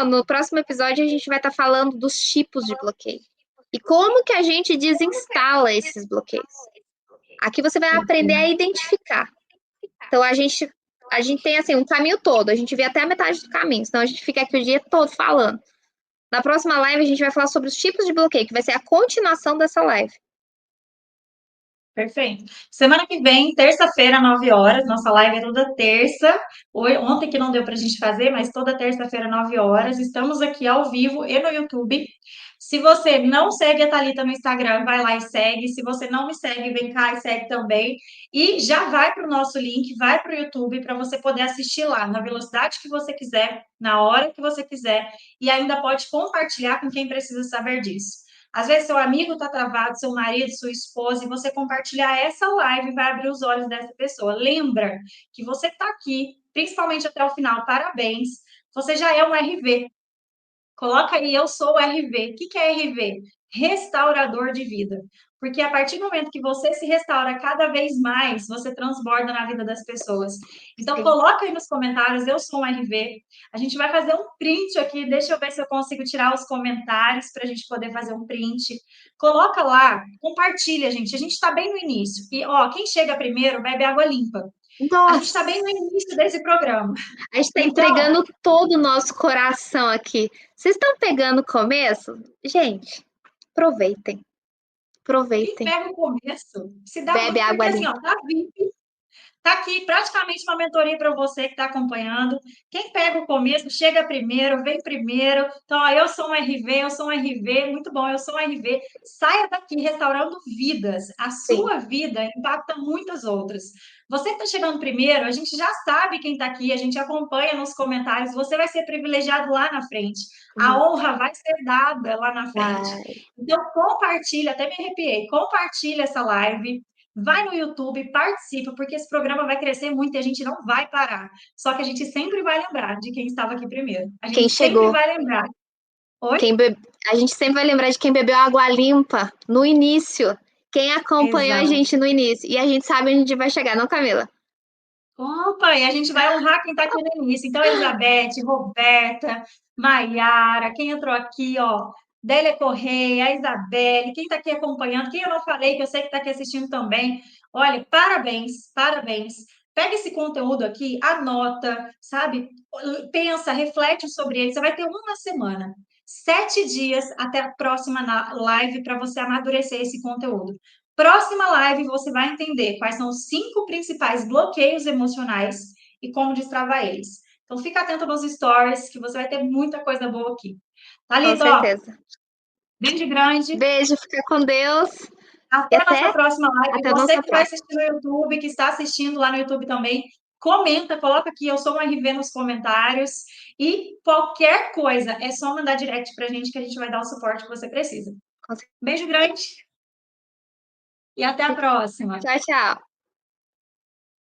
[SPEAKER 2] no próximo episódio a gente vai estar falando dos tipos de bloqueio e como que a gente desinstala esses bloqueios. Aqui você vai aprender a identificar. Então a gente tem assim um caminho todo, a gente vê até a metade do caminho, senão a gente fica aqui o dia todo falando. Na próxima live a gente vai falar sobre os tipos de bloqueio, que vai ser a continuação dessa live.
[SPEAKER 1] Perfeito. Semana que vem, terça-feira, 9 horas, nossa live é toda terça. Ontem que não deu para a gente fazer, mas toda terça-feira, 9 horas. Estamos aqui ao vivo e no YouTube. Se você não segue a Thalita no Instagram, vai lá e segue. Se você não me segue, vem cá e segue também. E já vai para o nosso link, vai para o YouTube para você poder assistir lá, na velocidade que você quiser, na hora que você quiser. E ainda pode compartilhar com quem precisa saber disso. Às vezes seu amigo está travado, seu marido, sua esposa, e você compartilhar essa live vai abrir os olhos dessa pessoa. Lembra que você está aqui, principalmente até o final, parabéns. Você já é um RV. Coloca aí, eu sou o RV. O que é RV? Restaurador de vida. Porque a partir do momento que você se restaura cada vez mais, você transborda na vida das pessoas. Então,
[SPEAKER 2] Sim.
[SPEAKER 1] coloca aí nos comentários, eu sou um RV. A gente vai fazer um print aqui, deixa eu ver se eu consigo tirar os comentários para a gente poder fazer um print. Coloca lá, compartilha, gente. A gente está bem no início. E, ó, quem chega primeiro bebe água limpa. A gente está
[SPEAKER 2] Nossa,
[SPEAKER 1] bem no início desse programa.
[SPEAKER 2] a gente está
[SPEAKER 1] Então,
[SPEAKER 2] entregando todo o nosso coração aqui. Vocês estão pegando o começo? Gente, aproveitem.
[SPEAKER 1] quem
[SPEAKER 2] Aproveitem.
[SPEAKER 1] pega o começo se dá
[SPEAKER 2] Bebe
[SPEAKER 1] muito, porque
[SPEAKER 2] água
[SPEAKER 1] assim, ó,
[SPEAKER 2] limpa.
[SPEAKER 1] tá VIP, tá aqui praticamente uma mentoria para você que está acompanhando. Quem pega o começo, chega primeiro, vem primeiro. Então, ó, eu sou um RV, eu sou um RV, muito bom, eu sou um RV. Saia daqui restaurando vidas. A
[SPEAKER 2] Sim.
[SPEAKER 1] sua vida impacta muitas outras. Você que está chegando primeiro, a gente já sabe quem está aqui, a gente acompanha nos comentários. Você vai ser privilegiado lá na frente. A
[SPEAKER 2] Uhum.
[SPEAKER 1] honra vai ser dada lá na frente.
[SPEAKER 2] Vai.
[SPEAKER 1] Então, compartilha, até me arrepiei, compartilha essa live. Vai no YouTube, participa, porque esse programa vai crescer muito e a gente não vai parar. Só que a gente sempre vai lembrar de quem estava aqui primeiro. A
[SPEAKER 2] Quem
[SPEAKER 1] gente sempre
[SPEAKER 2] chegou?
[SPEAKER 1] vai lembrar. Oi?
[SPEAKER 2] A gente sempre vai lembrar de quem bebeu água limpa no início. Quem acompanhou a
[SPEAKER 1] Exato.
[SPEAKER 2] gente no início. E a gente sabe onde a gente vai chegar, não, Camila?
[SPEAKER 1] Opa, e a gente vai honrar quem está aqui no início. Então, Elizabeth, Roberta, Maiara, quem entrou aqui, ó, Délia Correia, a Isabelle, quem está aqui acompanhando, quem eu não falei, que eu sei que está aqui assistindo também. Olha, parabéns, parabéns. Pega esse conteúdo aqui, anota, sabe? Pensa, reflete sobre ele. Você vai ter uma semana, 7 dias até a próxima live para você amadurecer esse conteúdo. Próxima live você vai entender quais são os 5 principais bloqueios emocionais e como destravar eles. Então fica atento nos stories que você vai ter muita coisa boa aqui.
[SPEAKER 2] Com
[SPEAKER 1] Thalita, ó,
[SPEAKER 2] certeza.
[SPEAKER 1] bem de grande.
[SPEAKER 2] Beijo, fica com Deus. E
[SPEAKER 1] Até a nossa próxima live.
[SPEAKER 2] até a
[SPEAKER 1] Você
[SPEAKER 2] nossa
[SPEAKER 1] que vai
[SPEAKER 2] próxima.
[SPEAKER 1] assistir no YouTube, que está assistindo lá no YouTube também, comenta, coloca aqui, eu sou um RV nos comentários. E qualquer coisa, é só mandar direct pra gente que a gente vai dar o suporte que você precisa. Beijo grande e até a próxima.
[SPEAKER 2] Tchau, tchau.